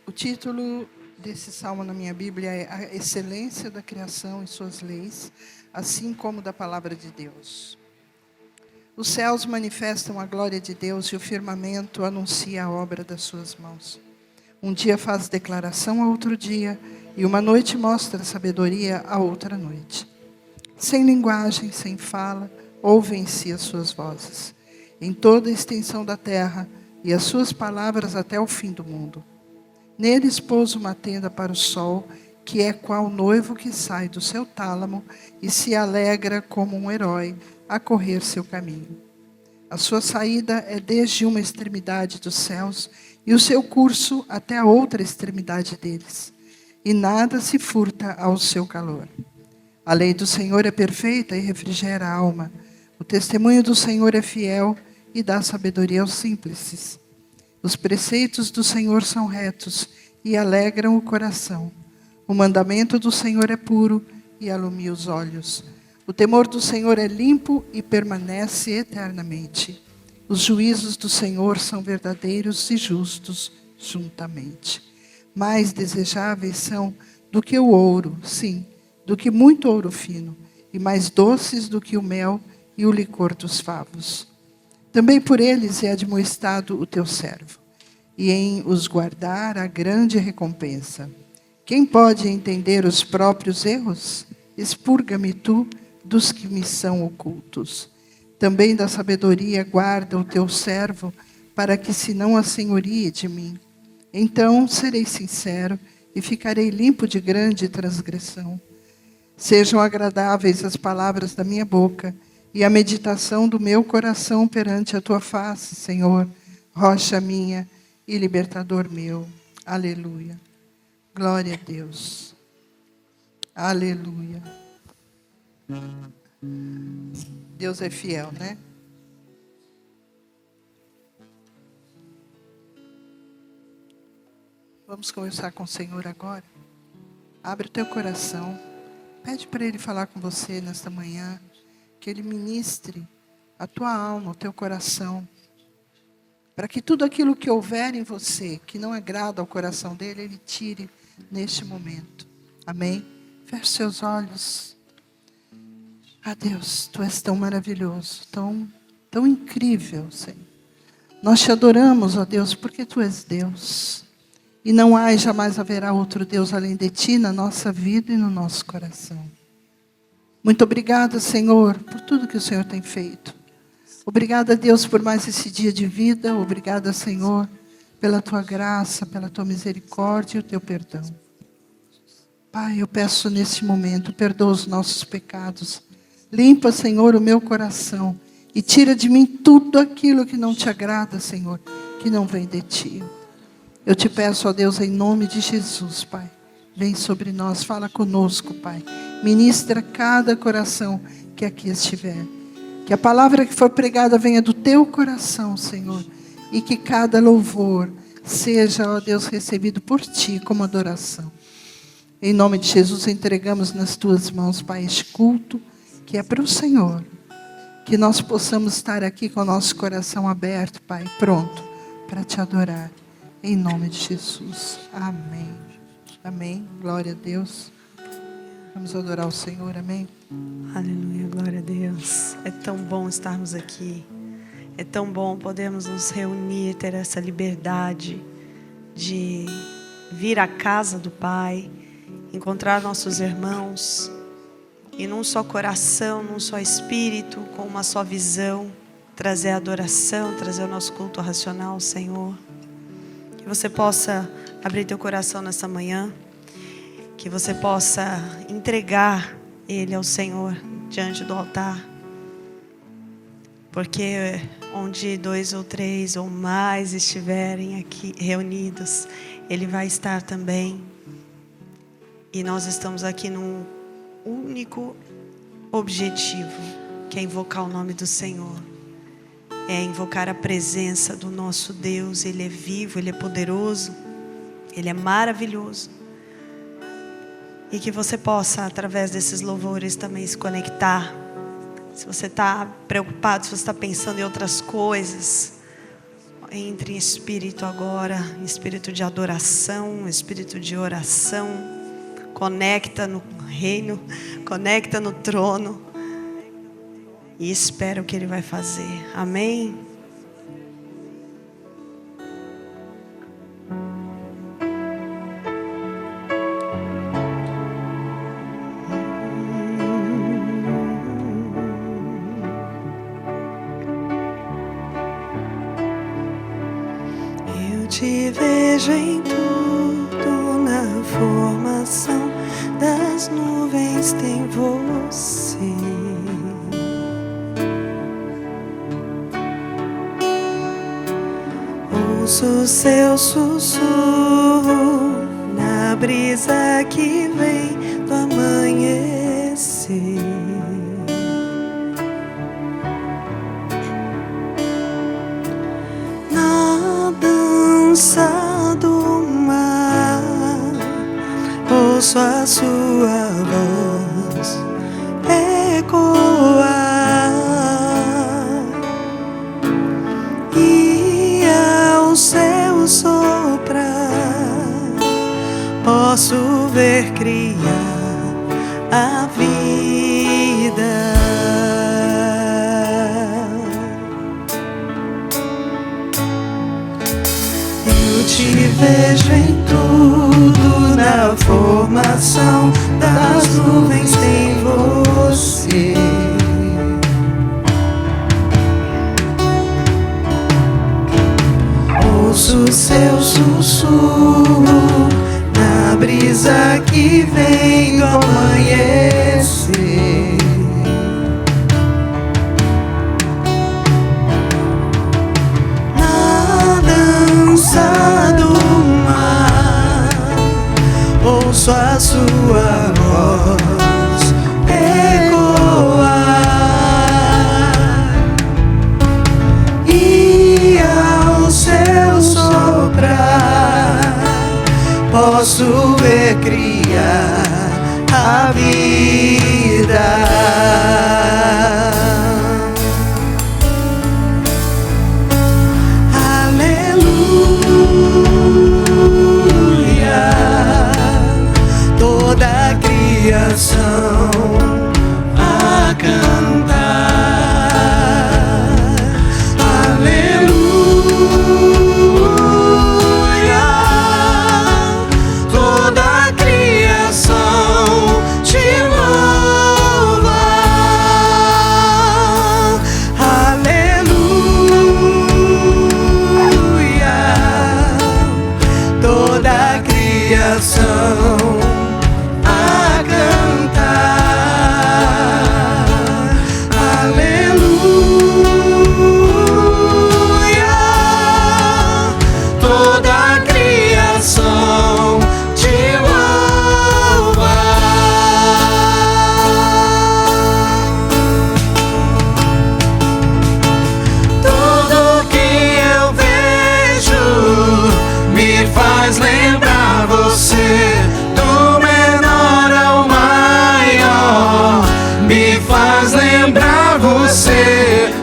O título desse salmo na minha Bíblia é A Excelência da Criação e Suas Leis, assim como da Palavra de Deus. Os céus manifestam a glória de Deus e o firmamento anuncia a obra das suas mãos. Um dia faz declaração a outro dia, e uma noite mostra sabedoria a outra noite. Sem linguagem, sem fala, ouvem-se as suas vozes, em toda a extensão da terra, e as suas palavras até o fim do mundo. Neles pôs uma tenda para o sol, que é qual noivo que sai do seu tálamo e se alegra como um herói a correr seu caminho. A sua saída é desde uma extremidade dos céus e o seu curso até a outra extremidade deles. E nada se furta ao seu calor. A lei do Senhor é perfeita e refrigera a alma. O testemunho do Senhor é fiel e dá sabedoria aos simples. Os preceitos do Senhor são retos e alegram o coração. O mandamento do Senhor é puro e alumia os olhos. O temor do Senhor é limpo e permanece eternamente. Os juízos do Senhor são verdadeiros e justos juntamente. Mais desejáveis são do que o ouro, sim, do que muito ouro fino, e mais doces do que o mel e o licor dos favos. Também por eles é admoestado o teu servo, e em os guardar a grande recompensa. Quem pode entender os próprios erros? Expurga-me tu dos que me são ocultos. Também da sabedoria guarda o teu servo, para que se não assenhorie de mim. Então serei sincero e ficarei limpo de grande transgressão. Sejam agradáveis as palavras da minha boca e a meditação do meu coração perante a tua face, Senhor, rocha minha e libertador meu. Aleluia. Glória a Deus. Aleluia. Deus é fiel, né? Vamos conversar com o Senhor agora. Abre o teu coração. Pede para Ele falar com você nesta manhã. Que Ele ministre a tua alma, o teu coração. Para que tudo aquilo que houver em você, que não agrada ao coração dEle, Ele tire neste momento. Amém? Feche seus olhos. Ah, Deus, Tu és tão maravilhoso, tão incrível, Senhor. Nós Te adoramos, ó Deus, porque Tu és Deus. E não há e jamais haverá outro Deus além de Ti na nossa vida e no nosso coração. Muito obrigada, Senhor, por tudo que o Senhor tem feito. Obrigada, Deus, por mais esse dia de vida. Obrigada, Senhor, pela Tua graça, pela Tua misericórdia e o Teu perdão. Pai, eu peço nesse momento, perdoa os nossos pecados. Limpa, Senhor, o meu coração e tira de mim tudo aquilo que não Te agrada, Senhor, que não vem de Ti. Eu Te peço, ó Deus, em nome de Jesus, Pai. Vem sobre nós, fala conosco, Pai. Ministra cada coração que aqui estiver. Que a palavra que for pregada venha do Teu coração, Senhor. E que cada louvor seja, ó Deus, recebido por Ti como adoração. Em nome de Jesus, entregamos nas Tuas mãos, Pai, este culto que é para o Senhor. Que nós possamos estar aqui com o nosso coração aberto, Pai, pronto para Te adorar. Em nome de Jesus. Amém. Amém. Glória a Deus. Vamos adorar o Senhor. Amém. Aleluia. Glória a Deus. É tão bom estarmos aqui. É tão bom podermos nos reunir, ter essa liberdade de vir à casa do Pai, encontrar nossos irmãos e num só coração, num só espírito, com uma só visão, trazer a adoração, trazer o nosso culto racional ao Senhor. Que você possa abrir teu coração nessa manhã, que você possa entregar Ele ao Senhor diante do altar, porque onde 2 ou 3 ou mais estiverem aqui reunidos, Ele vai estar também. E nós estamos aqui num único objetivo, que é invocar o nome do Senhor. É invocar a presença do nosso Deus. Ele é vivo, Ele é poderoso, Ele é maravilhoso. E que você possa, através desses louvores, também se conectar. Se você está preocupado, se você está pensando em outras coisas, entre em espírito agora, espírito de adoração, espírito de oração. Conecta no reino, conecta no trono. E espera o que Ele vai fazer. Amém? Eu te vejo em tudo, na formação das nuvens tem você. Ouço seu sussurro na brisa que vem do amanhecer. Na dança do mar, ouço a sua voz ecoar. E ao céu soprar, posso ver criar a vida. Eu te vejo em tudo, na formação das nuvens tem você. Ouço seu sussurro na brisa que vem do amanhecer. Na dança do mar, ouço a sua voz ecoar. E ao céu soprar, posso ver criar a vida. Toda a criação a cantar, aleluia. Toda a criação te louva, aleluia. Toda a criação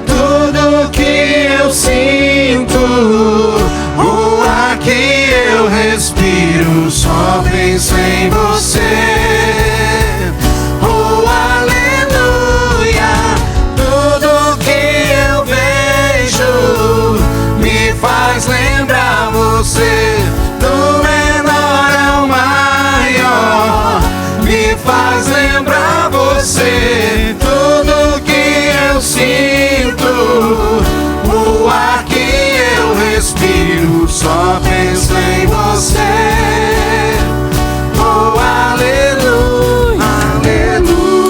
tudo que eu sinto, o ar que eu respiro, só penso em você. Oh, aleluia. Tudo que eu vejo me faz lembrar você, do menor ao maior, me faz lembrar você. Tudo que eu sinto, o ar que eu respiro, só penso em você. Oh, aleluia, aleluia.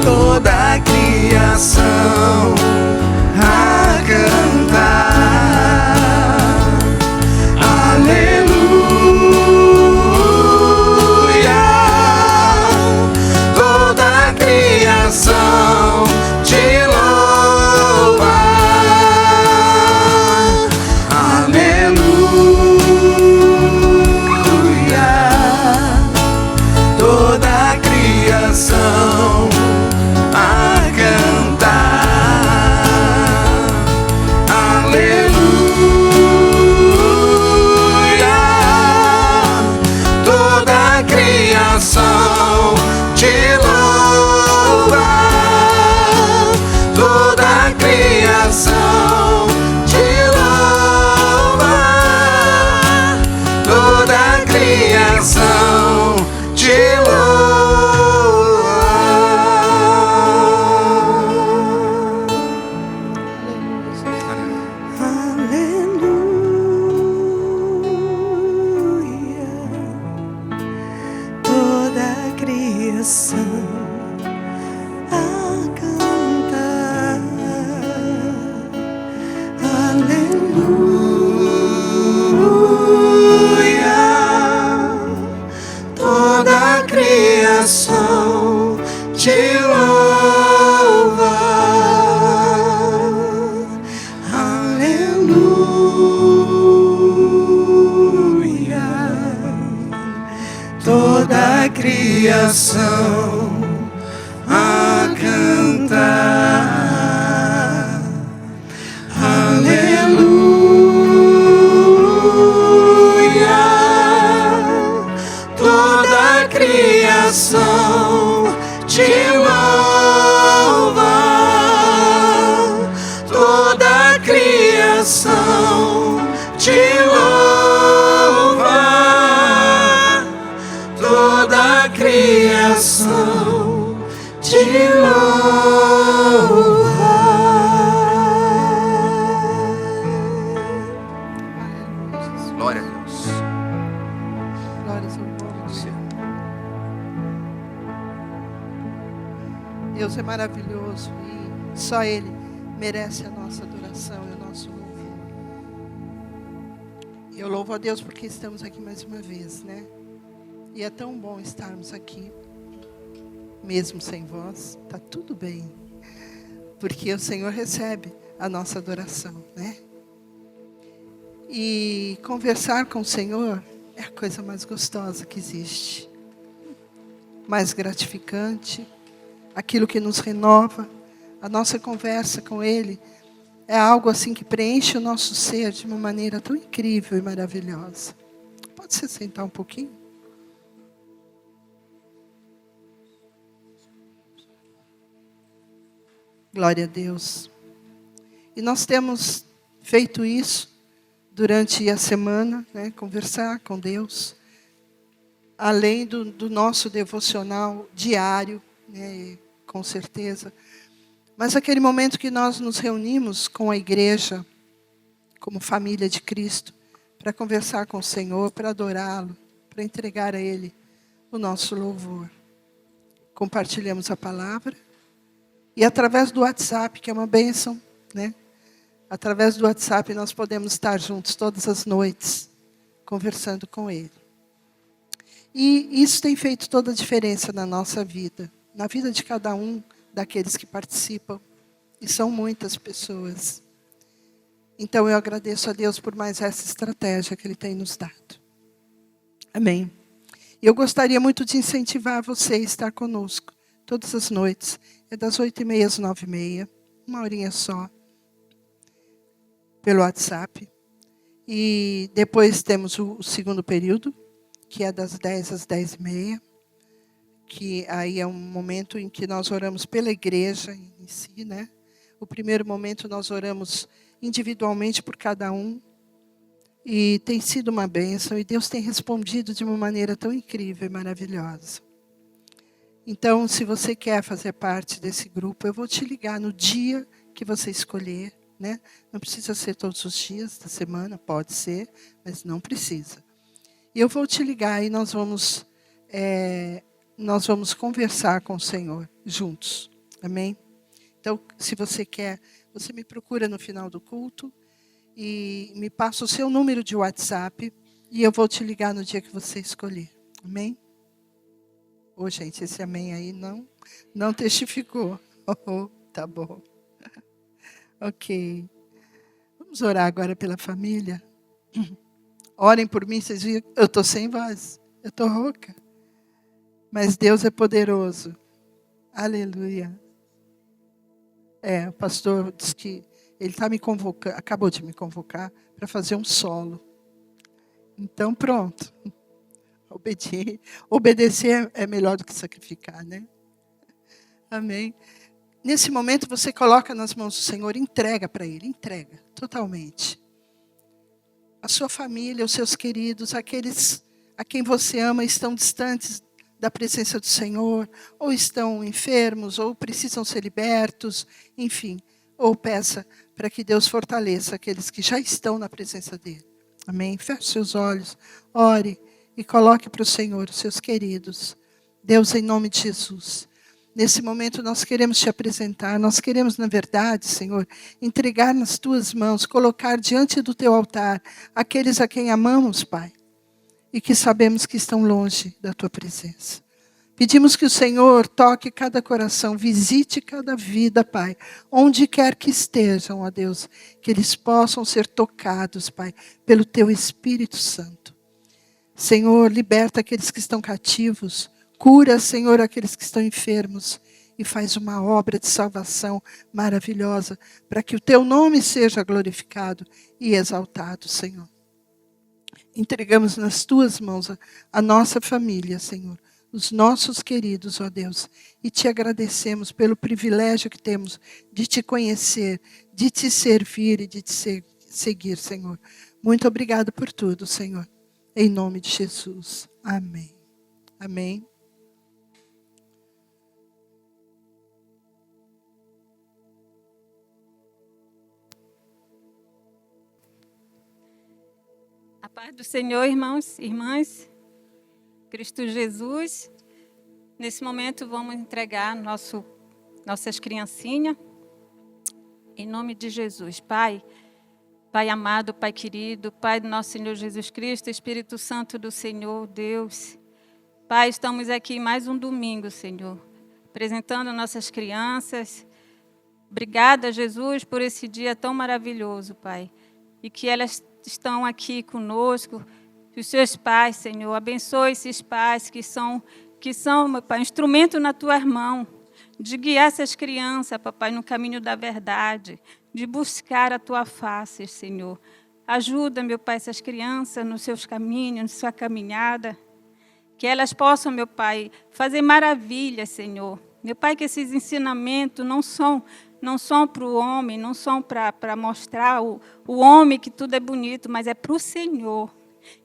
Toda a criação a cantar, aleluia. Toda a criação te louva, aleluia. Toda a criação a cantar, criação a cantar. Aleluia, toda a criação te louva. Aleluia, toda a criação a cantar. Aleluia, toda a criação te louva. Toda a criação te louva. Toda a criação te louva. Glória a Deus. Glórias ao nome do Senhor. Deus é maravilhoso e só Ele merece a nossa adoração e o nosso louvor. Eu louvo a Deus porque estamos aqui mais uma vez, né? E é tão bom estarmos aqui, mesmo sem voz, tá tudo bem, porque o Senhor recebe a nossa adoração, né? E conversar com o Senhor é a coisa mais gostosa que existe, mais gratificante, aquilo que nos renova. A nossa conversa com Ele é algo assim que preenche o nosso ser de uma maneira tão incrível e maravilhosa. Pode se sentar um pouquinho? Glória a Deus. E nós temos feito isso durante a semana, né, conversar com Deus, além do nosso devocional diário, né, com certeza. Mas aquele momento que nós nos reunimos com a igreja, como família de Cristo, para conversar com o Senhor, para adorá-lo, para entregar a Ele o nosso louvor. Compartilhamos a palavra e através do WhatsApp, que é uma bênção, né? Através do WhatsApp nós podemos estar juntos todas as noites, conversando com Ele. E isso tem feito toda a diferença na nossa vida, na vida de cada um daqueles que participam. E são muitas pessoas. Então eu agradeço a Deus por mais essa estratégia que Ele tem nos dado. Amém. Eu gostaria muito de incentivar você a estar conosco todas as noites. É das 8h30 às 9h30, uma horinha só, pelo WhatsApp. E depois temos o segundo período, que é das 10 às 10h30, que aí é um momento em que nós oramos pela igreja em si, né? O primeiro momento nós oramos individualmente por cada um, e tem sido uma bênção, e Deus tem respondido de uma maneira tão incrível e maravilhosa. Então, se você quer fazer parte desse grupo, eu vou te ligar no dia que você escolher, né? Não precisa ser todos os dias da semana, pode ser, mas não precisa. E eu vou te ligar e nós vamos conversar com o Senhor juntos. Amém? Então, se você quer, você me procura no final do culto e me passa o seu número de WhatsApp e eu vou te ligar no dia que você escolher. Amém? Ô, gente, esse amém aí não testificou. Oh, tá bom. Ok. Vamos orar agora pela família. Orem por mim, vocês viram? Eu estou sem voz. Eu estou rouca. Mas Deus é poderoso. Aleluia. O pastor disse que ele está me convocando, acabou de me convocar para fazer um solo. Então, pronto. Obedecer é melhor do que sacrificar, né? Amém. Nesse momento você coloca nas mãos do Senhor, entrega para Ele, entrega totalmente. A sua família, os seus queridos, aqueles a quem você ama estão distantes da presença do Senhor, ou estão enfermos, ou precisam ser libertos, enfim. Ou peça para que Deus fortaleça aqueles que já estão na presença dEle. Amém? Feche seus olhos, ore e coloque para o Senhor os seus queridos Deus, em nome de Jesus, nesse momento nós queremos te apresentar, nós queremos, na verdade, Senhor, entregar nas tuas mãos, colocar diante do teu altar aqueles a quem amamos, Pai, e que sabemos que estão longe da tua presença. Pedimos que o Senhor toque cada coração, visite cada vida, Pai, onde quer que estejam, ó Deus, que eles possam ser tocados, Pai, pelo teu Espírito Santo. Senhor, liberta aqueles que estão cativos, cura, Senhor, aqueles que estão enfermos e faz uma obra de salvação maravilhosa para que o teu nome seja glorificado e exaltado, Senhor. Entregamos nas tuas mãos a nossa família, Senhor, os nossos queridos, ó Deus, e te agradecemos pelo privilégio que temos de te conhecer, de te servir e de te seguir, Senhor. Muito obrigado por tudo, Senhor. Em nome de Jesus. Amém. Amém. A paz do Senhor, irmãos e irmãs, Cristo Jesus. Nesse momento vamos entregar nossas criancinhas, em nome de Jesus. Pai amado, Pai querido, Pai do nosso Senhor Jesus Cristo, Espírito Santo do Senhor, Deus. Pai, estamos aqui mais um domingo, Senhor, apresentando nossas crianças. Obrigada, Jesus, por esse dia tão maravilhoso, Pai, e que elas estão aqui conosco, os seus pais, Senhor, abençoe esses pais que são, meu Pai, instrumento na tua mão, de guiar essas crianças, papai, no caminho da verdade, de buscar a tua face, Senhor. Ajuda, meu Pai, essas crianças nos seus caminhos, na sua caminhada, que elas possam, meu Pai, fazer maravilhas, Senhor. Meu Pai, que esses ensinamentos não são para o homem, não são para mostrar o homem que tudo é bonito, mas é para o Senhor.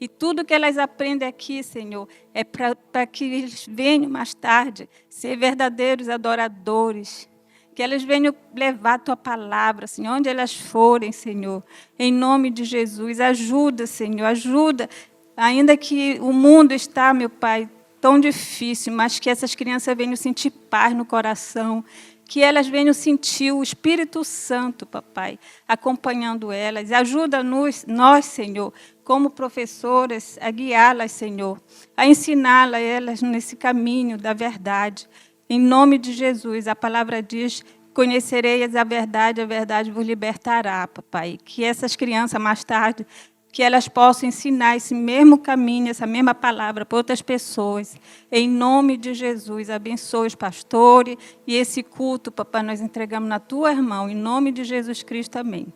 E tudo que elas aprendem aqui, Senhor, é para que eles venham mais tarde ser verdadeiros adoradores. Que elas venham levar a tua palavra, Senhor, onde elas forem, Senhor. Em nome de Jesus, ajuda, Senhor, ajuda. Ainda que o mundo está, meu Pai, tão difícil, mas que essas crianças venham sentir paz no coração, que elas venham sentir o Espírito Santo, papai, acompanhando elas. Ajuda-nos, nós, Senhor, como professoras, a guiá-las, Senhor, a ensiná-las elas nesse caminho da verdade. Em nome de Jesus, a palavra diz: conhecereis a verdade vos libertará, papai. Que essas crianças, mais tarde, que elas possam ensinar esse mesmo caminho, essa mesma palavra para outras pessoas. Em nome de Jesus, abençoe os pastores e esse culto, papai, nós entregamos na tua mão. Em nome de Jesus Cristo, amém.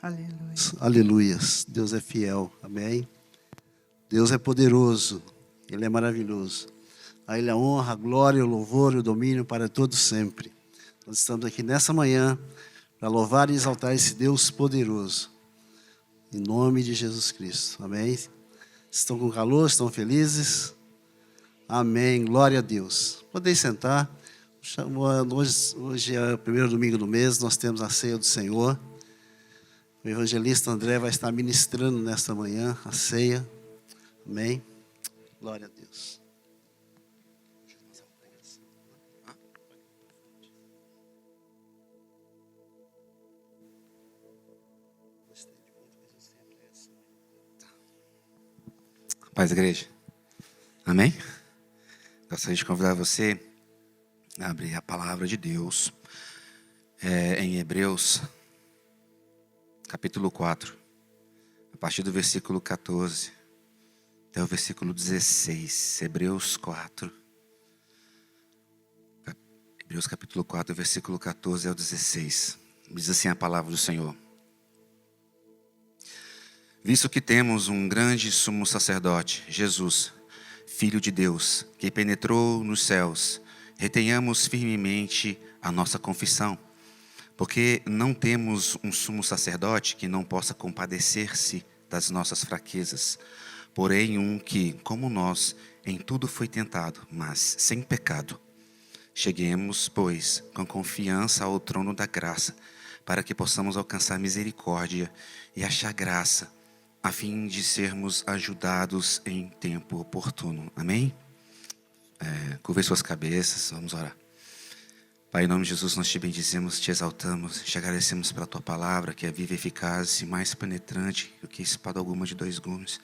Aleluia. Aleluias. Deus é fiel. Amém. Deus é poderoso. Ele é maravilhoso. A Ele a honra, a glória, o louvor e o domínio para todos sempre. Nós estamos aqui nessa manhã para louvar e exaltar esse Deus poderoso. Em nome de Jesus Cristo. Amém. Estão com calor? Estão felizes? Amém. Glória a Deus. Podem sentar. Hoje é o primeiro domingo do mês. Nós temos a ceia do Senhor. O evangelista André vai estar ministrando nesta manhã a ceia. Amém. Glória a Deus. Paz, igreja. Amém? Gostaria de convidar você a abrir a palavra de Deus em Hebreus, capítulo 4, a partir do versículo 14 até o versículo 16. Hebreus 4. Hebreus capítulo 4, versículo 14 ao 16. Diz assim a palavra do Senhor. Visto que temos um grande sumo sacerdote, Jesus, Filho de Deus, que penetrou nos céus, retenhamos firmemente a nossa confissão, porque não temos um sumo sacerdote que não possa compadecer-se das nossas fraquezas, porém um que, como nós, em tudo foi tentado, mas sem pecado. Cheguemos, pois, com confiança ao trono da graça, para que possamos alcançar misericórdia e achar graça, a fim de sermos ajudados em tempo oportuno. Amém? Curvem suas cabeças, vamos orar. Pai, em nome de Jesus, nós te bendizemos, te exaltamos, te agradecemos pela tua palavra, que é viva, eficaz e mais penetrante do que espada alguma de 2 gumes.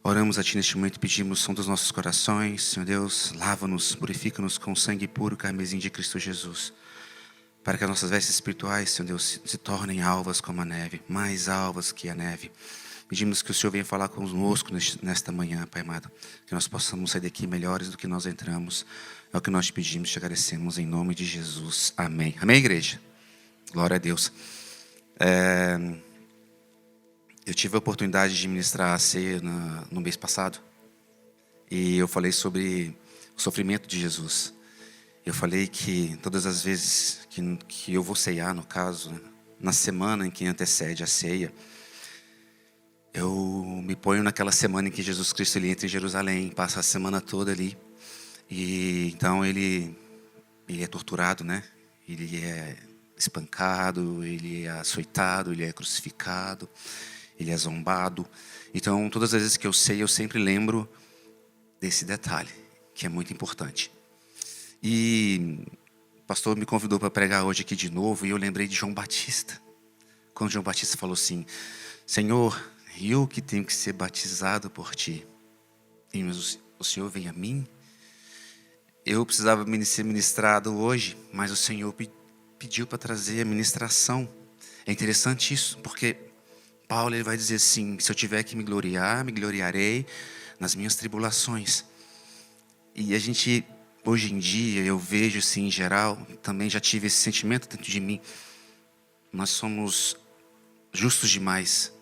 Oramos a Ti neste momento e pedimos som dos nossos corações. Senhor Deus, lava-nos, purifica-nos com o sangue puro, carmesim de Cristo Jesus, para que as nossas vestes espirituais, Senhor Deus, se tornem alvas como a neve, mais alvas que a neve. Pedimos que o Senhor venha falar conosco nesta manhã, Pai amado, que nós possamos sair daqui melhores do que nós entramos. É o que nós te pedimos, te agradecemos em nome de Jesus. Amém. Amém, igreja? Glória a Deus. Eu tive a oportunidade de ministrar a ceia no mês passado. E eu falei sobre o sofrimento de Jesus. Eu falei que todas as vezes que eu vou ceiar, no caso, na semana em que antecede a ceia, eu me ponho naquela semana em que Jesus Cristo ele entra em Jerusalém, passa a semana toda ali. E então ele é torturado, né? Ele é espancado, ele é açoitado, ele é crucificado, ele é zombado. Então, todas as vezes que eu sei, eu sempre lembro desse detalhe, que é muito importante. E o pastor me convidou para pregar hoje aqui de novo, e eu lembrei de João Batista. Quando João Batista falou assim: Senhor, eu que tenho que ser batizado por Ti, e o Senhor vem a mim? Eu precisava ser ministrado hoje, mas o Senhor pediu para trazer a ministração. É interessante isso, porque Paulo ele vai dizer assim: se eu tiver que me gloriar, me gloriarei nas minhas tribulações. E a gente, hoje em dia, eu vejo assim, em geral, também já tive esse sentimento dentro de mim. Nós somos justos demais.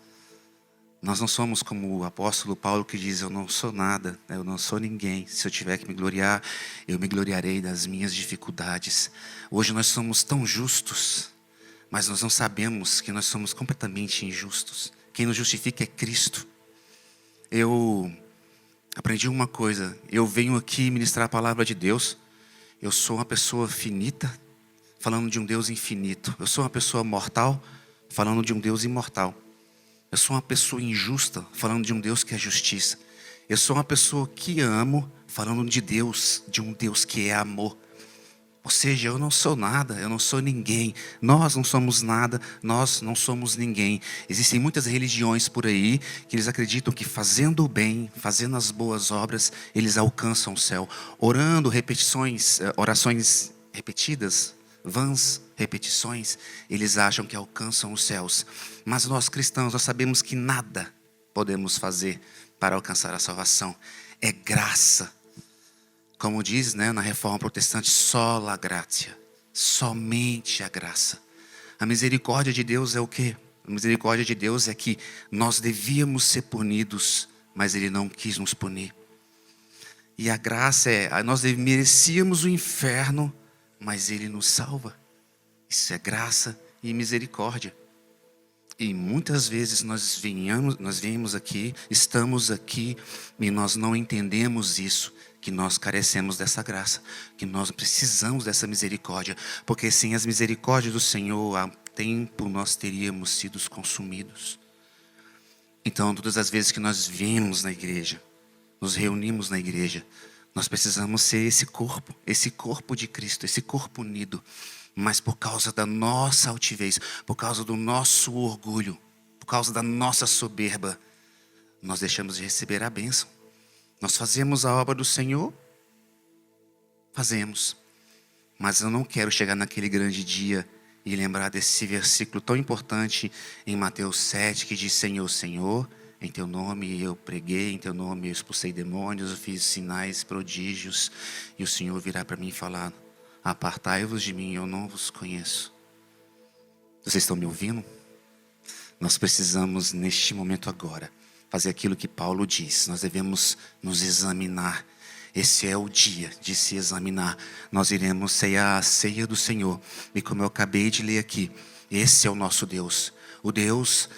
Nós não somos como o apóstolo Paulo, que diz: eu não sou nada, eu não sou ninguém. Se eu tiver que me gloriar, eu me gloriarei das minhas dificuldades. Hoje nós somos tão justos, mas nós não sabemos que nós somos completamente injustos. Quem nos justifica é Cristo. Eu aprendi uma coisa: eu venho aqui ministrar a palavra de Deus. Eu sou uma pessoa finita, falando de um Deus infinito. Eu sou uma pessoa mortal, falando de um Deus imortal. Eu sou uma pessoa injusta, falando de um Deus que é justiça. Eu sou uma pessoa que amo, falando de um Deus que é amor. Ou seja, eu não sou nada, eu não sou ninguém. Nós não somos nada, nós não somos ninguém. Existem muitas religiões por aí que eles acreditam que fazendo o bem, fazendo as boas obras, eles alcançam o céu. Orando orações repetidas, vãs repetições, eles acham que alcançam os céus. Mas nós cristãos, nós sabemos que nada podemos fazer para alcançar a salvação. É graça. Como diz, na Reforma Protestante, sola gratia. Somente a graça. A misericórdia de Deus é o quê? A misericórdia de Deus é que nós devíamos ser punidos, mas Ele não quis nos punir. E a graça nós merecíamos o inferno, mas Ele nos salva. Isso é graça e misericórdia. E muitas vezes nós viemos aqui, estamos aqui, e nós não entendemos isso, que nós carecemos dessa graça, que nós precisamos dessa misericórdia, porque sem as misericórdias do Senhor, há tempo nós teríamos sido consumidos. Então, todas as vezes que nós viemos na igreja, nos reunimos na igreja, nós precisamos ser esse corpo de Cristo, esse corpo unido. Mas por causa da nossa altivez, por causa do nosso orgulho, por causa da nossa soberba, nós deixamos de receber a bênção. Nós fazemos a obra do Senhor? Fazemos. Mas eu não quero chegar naquele grande dia e lembrar desse versículo tão importante em Mateus 7, que diz: Senhor, Senhor, em Teu nome eu preguei, em Teu nome eu expulsei demônios, eu fiz sinais, prodígios, e o Senhor virá para mim e falar: apartai-vos de mim, eu não vos conheço. Vocês estão me ouvindo? Nós precisamos, neste momento agora, fazer aquilo que Paulo diz. Nós devemos nos examinar. Esse é o dia de se examinar. Nós iremos cear a ceia do Senhor. E como eu acabei de ler aqui, esse é o nosso Deus. O Deus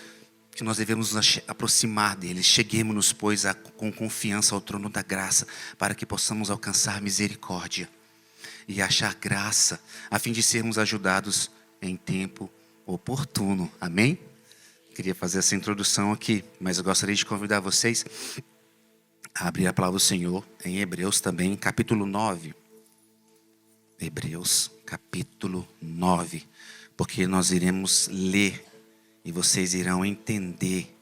que nós devemos nos aproximar dele. Cheguemos-nos, pois, com confiança ao trono da graça, para que possamos alcançar misericórdia e achar graça, a fim de sermos ajudados em tempo oportuno. Amém? Queria fazer essa introdução aqui, mas eu gostaria de convidar vocês a abrir a palavra do Senhor em Hebreus também, capítulo 9. Hebreus, capítulo 9. Porque nós iremos ler e vocês irão entender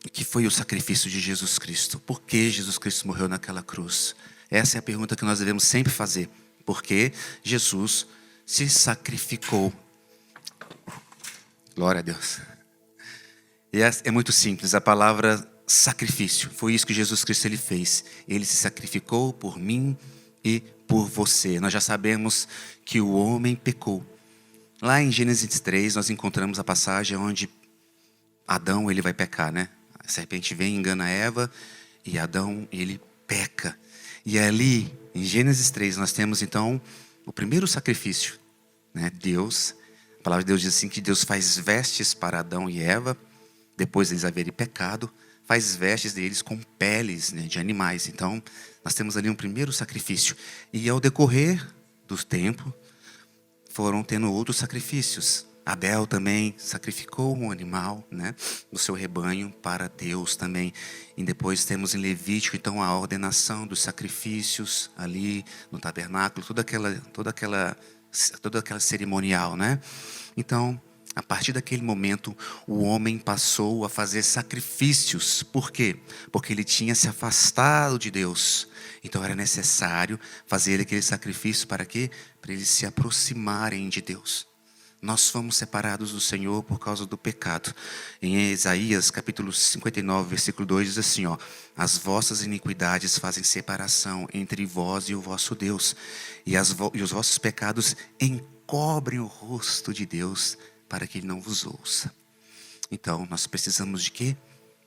o que foi o sacrifício de Jesus Cristo. Por que Jesus Cristo morreu naquela cruz? Essa é a pergunta que nós devemos sempre fazer. Por que Jesus se sacrificou? Glória a Deus. E é muito simples, a palavra sacrifício. Foi isso que Jesus Cristo ele fez. Ele se sacrificou por mim e por você. Nós já sabemos que o homem pecou. Lá em Gênesis 3, nós encontramos a passagem onde Adão ele vai pecar, né? A serpente vem e engana Eva e Adão ele peca. E ali, em Gênesis 3, nós temos então o primeiro sacrifício, né? Deus, a palavra de Deus diz assim que Deus faz vestes para Adão e Eva, depois deles haverem pecado, faz vestes deles com peles, né, de animais. Então, nós temos ali um primeiro sacrifício. E ao decorrer do tempo, foram tendo outros sacrifícios. Abel também sacrificou um animal, né, do seu rebanho para Deus também. E depois temos em Levítico, então, a ordenação dos sacrifícios ali no tabernáculo, toda aquela cerimonial, né? Então, a partir daquele momento, o homem passou a fazer sacrifícios. Por quê? Porque ele tinha se afastado de Deus. Então era necessário fazer aquele sacrifício para quê? Para eles se aproximarem de Deus. Nós fomos separados do Senhor por causa do pecado. Em Isaías, capítulo 59, versículo 2, diz assim, ó: as vossas iniquidades fazem separação entre vós e o vosso Deus, e os vossos pecados encobrem o rosto de Deus, para que Ele não vos ouça. Então, nós precisamos de quê?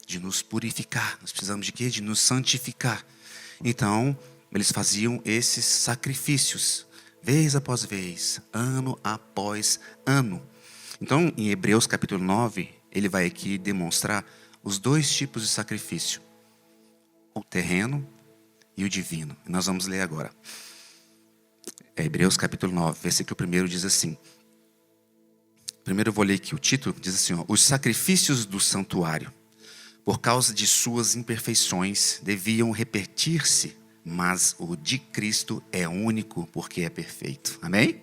De nos purificar. Nós precisamos de quê? De nos santificar. Então, eles faziam esses sacrifícios, vez após vez, ano após ano. Então, em Hebreus capítulo 9, ele vai aqui demonstrar os dois tipos de sacrifício: o terreno e o divino. E nós vamos ler agora. Hebreus capítulo 9, versículo 1 diz assim. Primeiro eu vou ler aqui o título, diz assim, ó: os sacrifícios do santuário, por causa de suas imperfeições, deviam repetir-se, mas o de Cristo é único, porque é perfeito. Amém?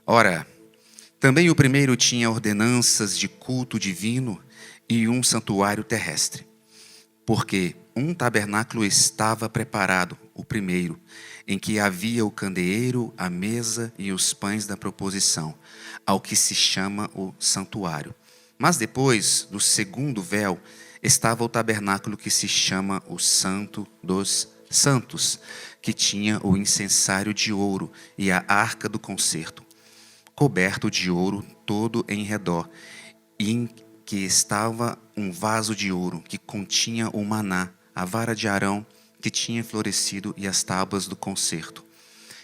Ora, também o primeiro tinha ordenanças de culto divino e um santuário terrestre, porque um tabernáculo estava preparado, o primeiro, em que havia o candeeiro, a mesa e os pães da proposição, ao que se chama o santuário. Mas depois do segundo véu estava o tabernáculo que se chama o Santo dos Santos, que tinha o incensário de ouro e a arca do concerto, coberto de ouro todo em redor, e em que estava um vaso de ouro que continha o maná, a vara de Arão que tinha florescido e as tábuas do concerto.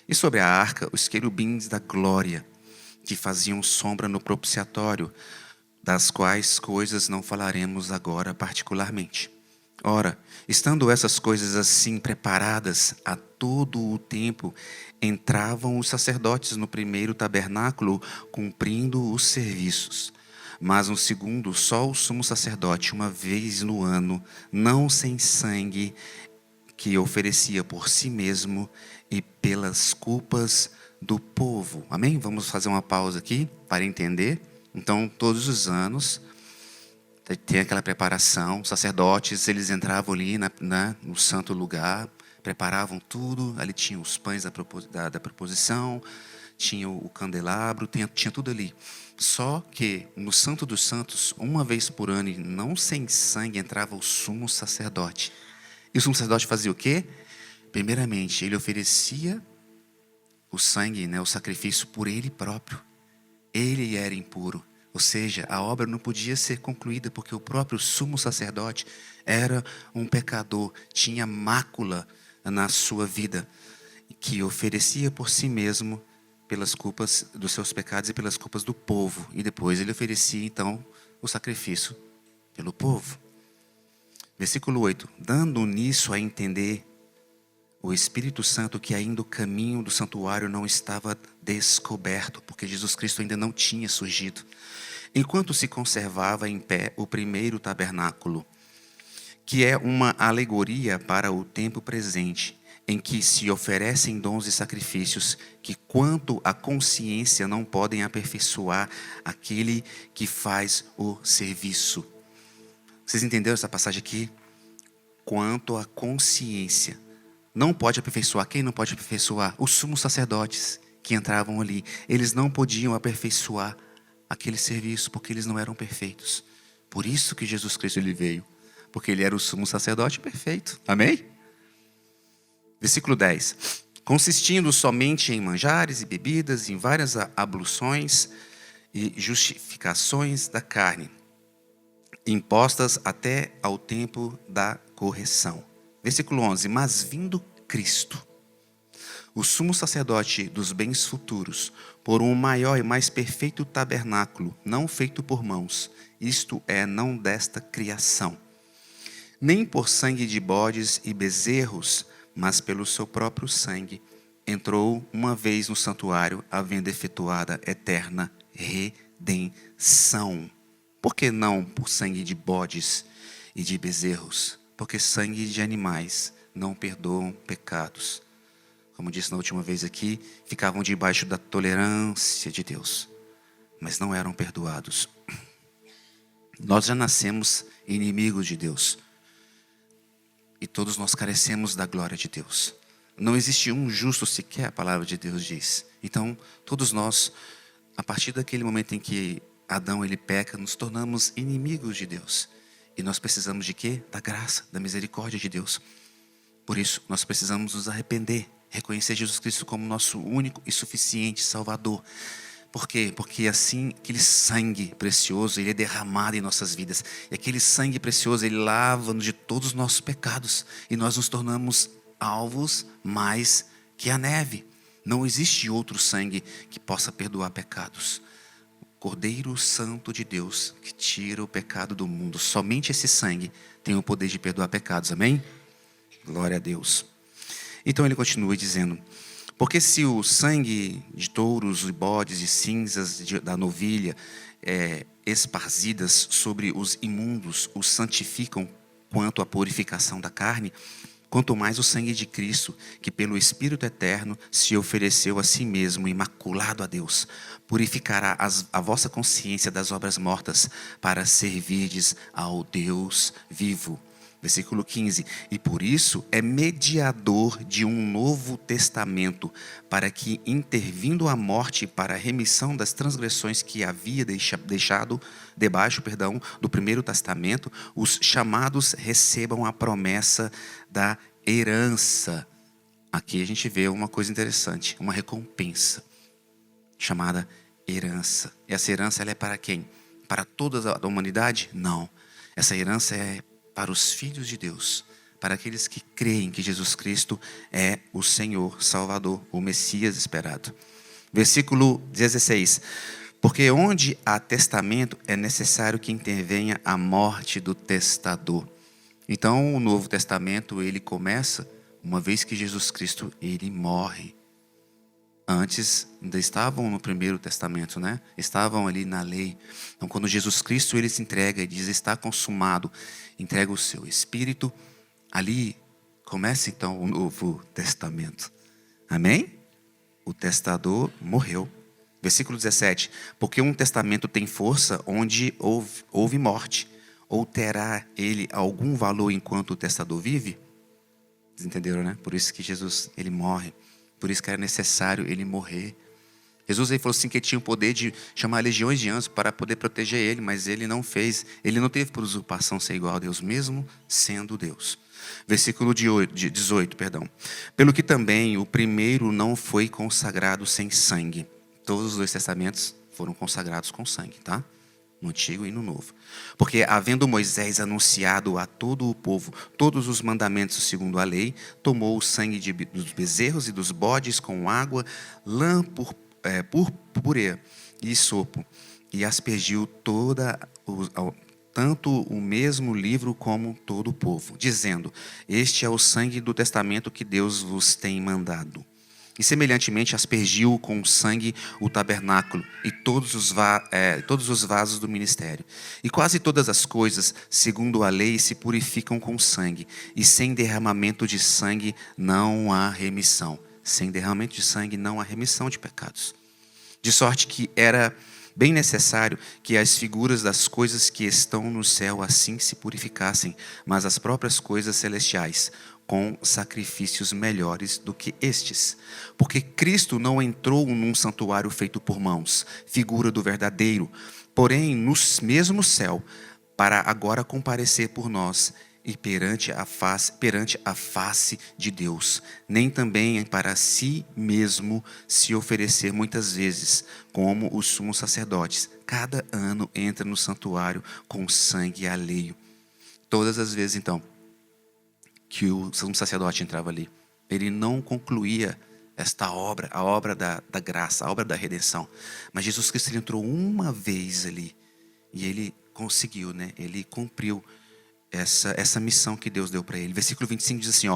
E sobre a arca os querubins da glória, que faziam sombra no propiciatório, das quais coisas não falaremos agora particularmente. Ora, estando essas coisas assim preparadas a todo o tempo, entravam os sacerdotes no primeiro tabernáculo, cumprindo os serviços. Mas no segundo, só o sumo sacerdote, uma vez no ano, não sem sangue, que oferecia por si mesmo e pelas culpas do povo. Amém? Vamos fazer uma pausa aqui para entender. Então, todos os anos tem aquela preparação. Os sacerdotes, eles entravam ali no santo lugar, preparavam tudo. Ali tinha os pães da proposição, tinha o candelabro, tinha tudo ali. Só que no Santo dos Santos, uma vez por ano, e não sem sangue, entrava o sumo sacerdote. E o sumo sacerdote fazia o quê? Primeiramente, ele oferecia o sangue, né, o sacrifício por ele próprio. Ele era impuro. Ou seja, a obra não podia ser concluída porque o próprio sumo sacerdote era um pecador, tinha mácula na sua vida, que oferecia por si mesmo pelas culpas dos seus pecados e pelas culpas do povo. E depois ele oferecia, então, o sacrifício pelo povo. Versículo 8. Dando nisso a entender o Espírito Santo que ainda o caminho do santuário não estava descoberto, porque Jesus Cristo ainda não tinha surgido. Enquanto se conservava em pé o primeiro tabernáculo, que é uma alegoria para o tempo presente, em que se oferecem dons e sacrifícios que, quanto à consciência, não podem aperfeiçoar aquele que faz o serviço. Vocês entenderam essa passagem aqui? Quanto à consciência, não pode aperfeiçoar. Quem não pode aperfeiçoar? Os sumos sacerdotes que entravam ali. Eles não podiam aperfeiçoar aquele serviço, porque eles não eram perfeitos. Por isso que Jesus Cristo ele veio, porque ele era o sumo sacerdote perfeito. Amém? Versículo 10. Consistindo somente em manjares e bebidas, em várias abluções e justificações da carne, impostas até ao tempo da correção. Versículo 11. Mas vindo Cristo, o sumo sacerdote dos bens futuros, por um maior e mais perfeito tabernáculo, não feito por mãos, isto é, não desta criação, nem por sangue de bodes e bezerros, mas pelo seu próprio sangue, entrou uma vez no santuário, havendo efetuada eterna redenção. Por que não por sangue de bodes e de bezerros? Porque sangue de animais não perdoam pecados. Como disse na última vez aqui, ficavam debaixo da tolerância de Deus, mas não eram perdoados. Nós já nascemos inimigos de Deus. E todos nós carecemos da glória de Deus. Não existe um justo sequer, a palavra de Deus diz. Então, todos nós, a partir daquele momento em que Adão ele peca, nos tornamos inimigos de Deus. E nós precisamos de quê? Da graça, da misericórdia de Deus. Por isso, nós precisamos nos arrepender, reconhecer Jesus Cristo como nosso único e suficiente Salvador. Por quê? Porque assim, aquele sangue precioso, ele é derramado em nossas vidas. E aquele sangue precioso, ele lava-nos de todos os nossos pecados. E nós nos tornamos alvos mais que a neve. Não existe outro sangue que possa perdoar pecados. Cordeiro Santo de Deus, que tira o pecado do mundo. Somente esse sangue tem o poder de perdoar pecados. Amém? Glória a Deus. Então ele continua dizendo: porque se o sangue de touros e bodes e cinzas da novilha esparzidas sobre os imundos os santificam quanto à purificação da carne, quanto mais o sangue de Cristo, que pelo Espírito eterno se ofereceu a si mesmo, imaculado a Deus, purificará a vossa consciência das obras mortas, para servirdes ao Deus vivo. Versículo 15. E por isso é mediador de um novo testamento, para que, intervindo a morte para a remissão das transgressões que havia deixado debaixo do primeiro testamento, os chamados recebam a promessa da herança. Aqui a gente vê uma coisa interessante, uma recompensa, chamada herança. E essa herança ela é para quem? Para toda a humanidade? Não. Essa herança é para os filhos de Deus, para aqueles que creem que Jesus Cristo é o Senhor, Salvador, o Messias esperado. Versículo 16. Porque onde há testamento é necessário que intervenha a morte do testador. Então o Novo Testamento ele começa uma vez que Jesus Cristo ele morre. Antes ainda estavam no primeiro testamento, né? Estavam ali na lei. Então quando Jesus Cristo ele se entrega e diz está consumado, entrega o seu Espírito, ali começa então o Novo Testamento. Amém? O testador morreu. Versículo 17. Porque um testamento tem força onde houve morte, ou terá ele algum valor enquanto o testador vive? Vocês entenderam, né? Por isso que Jesus ele morre. Por isso que era necessário ele morrer. Jesus ele falou assim que ele tinha o poder de chamar legiões de anjos para poder proteger ele, mas ele não fez. Ele não teve por usurpação ser igual a Deus, mesmo sendo Deus. Versículo 18, perdão. Pelo que também o primeiro não foi consagrado sem sangue. Todos os dois testamentos foram consagrados com sangue, tá? No Antigo e no Novo. Porque, havendo Moisés anunciado a todo o povo todos os mandamentos segundo a lei, tomou o sangue dos bezerros e dos bodes com água, lã purpúrea e sopo, e aspergiu tanto o mesmo livro como todo o povo, dizendo: este é o sangue do testamento que Deus vos tem mandado. E semelhantemente aspergiu com sangue o tabernáculo e todos os vasos do ministério. E quase todas as coisas, segundo a lei, se purificam com sangue, e sem derramamento de sangue não há remissão. Sem derramamento de sangue não há remissão de pecados. De sorte que era bem necessário que as figuras das coisas que estão no céu assim se purificassem, mas as próprias coisas celestiais com sacrifícios melhores do que estes. Porque Cristo não entrou num santuário feito por mãos, figura do verdadeiro, porém no mesmo céu, para agora comparecer por nós e perante a face de Deus, nem também para si mesmo se oferecer muitas vezes, como os sumos sacerdotes. Cada ano entra no santuário com sangue alheio. Todas as vezes, então, que o sumo sacerdote entrava ali, ele não concluía esta obra, a obra da graça, a obra da redenção. Mas Jesus Cristo, ele entrou uma vez ali e ele conseguiu, né? Ele cumpriu essa missão que Deus deu para ele. Versículo 25 diz assim,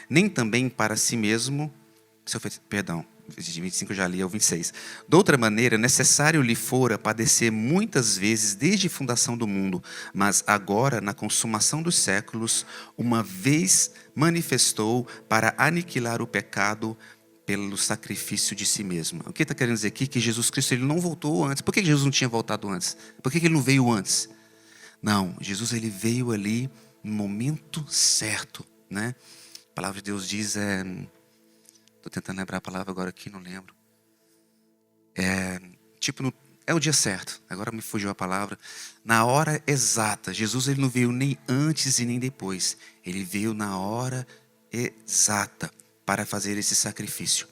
nem também para si mesmo, perdão, 25 eu já li, é o 26. De outra maneira, necessário lhe fora padecer muitas vezes desde a fundação do mundo, mas agora, na consumação dos séculos, uma vez manifestou para aniquilar o pecado pelo sacrifício de si mesmo. O que está querendo dizer aqui? Que Jesus Cristo, ele não voltou antes. Por que Jesus não tinha voltado antes? Por que ele não veio antes? Não, Jesus, ele veio ali no momento certo, né? A palavra de Deus diz, estou tentando lembrar a palavra agora aqui, não lembro. É o dia certo, agora me fugiu a palavra. Na hora exata, Jesus, ele não veio nem antes e nem depois. Ele veio na hora exata para fazer esse sacrifício.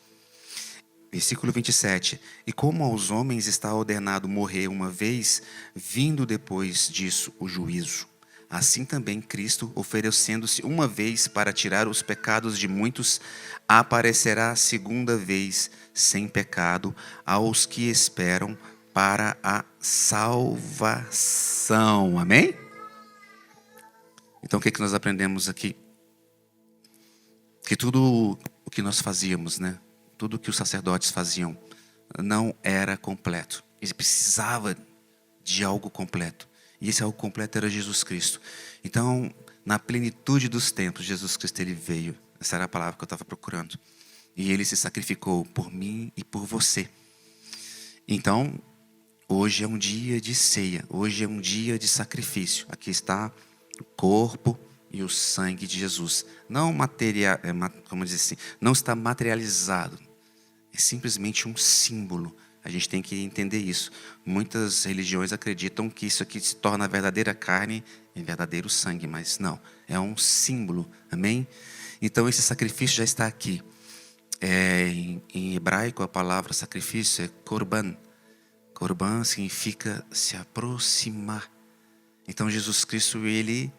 Versículo 27. E como aos homens está ordenado morrer uma vez, vindo depois disso o juízo, assim também Cristo, oferecendo-se uma vez para tirar os pecados de muitos, aparecerá segunda vez sem pecado aos que esperam para a salvação. Amém? Então o que nós aprendemos aqui? Que tudo o que nós fazíamos, né? Tudo o que os sacerdotes faziam não era completo. Eles precisavam de algo completo. E esse algo completo era Jesus Cristo. Então, na plenitude dos tempos, Jesus Cristo, ele veio. Essa era a palavra que eu estava procurando. E ele se sacrificou por mim e por você. Então, hoje é um dia de ceia. Hoje é um dia de sacrifício. Aqui está o corpo e o sangue de Jesus. Não como dizer assim, não está materializado. É simplesmente um símbolo. A gente tem que entender isso. Muitas religiões acreditam que isso aqui se torna a verdadeira carne e verdadeiro sangue, mas não. É um símbolo. Amém? Então esse sacrifício já está aqui. Em hebraico a palavra sacrifício é korban. Korban significa se aproximar. Então Jesus Cristo, ele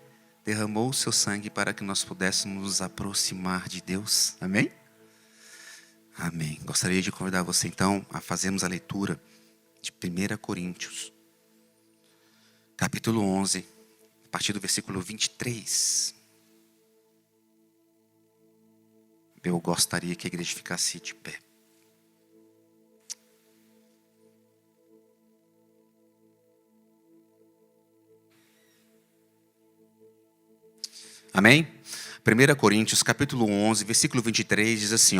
derramou o seu sangue para que nós pudéssemos nos aproximar de Deus. Amém? Amém. Gostaria de convidar você então a fazermos a leitura de 1 Coríntios, capítulo 11, a partir do versículo 23. Eu gostaria que a igreja ficasse de pé. Amém? 1 Coríntios, capítulo 11, versículo 23, diz assim,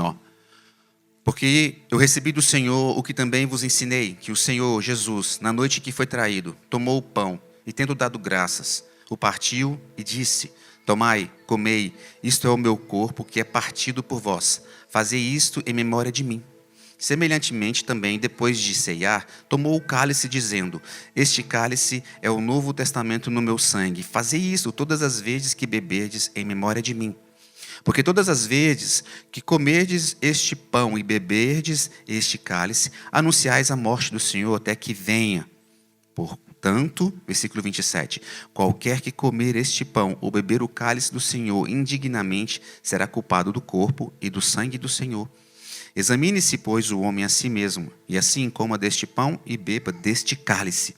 porque eu recebi do Senhor o que também vos ensinei, que o Senhor Jesus, na noite que foi traído, tomou o pão e, tendo dado graças, o partiu e disse, tomai, comei, isto é o meu corpo que é partido por vós. Fazei isto em memória de mim. Semelhantemente também, depois de ceiar, tomou o cálice, dizendo, este cálice é o novo testamento no meu sangue. Fazei isto todas as vezes que beberdes em memória de mim. Porque todas as vezes que comerdes este pão e beberdes este cálice, anunciais a morte do Senhor até que venha. Portanto, versículo 27, qualquer que comer este pão ou beber o cálice do Senhor indignamente, será culpado do corpo e do sangue do Senhor. Examine-se, pois, o homem a si mesmo, e assim coma deste pão e beba deste cálice.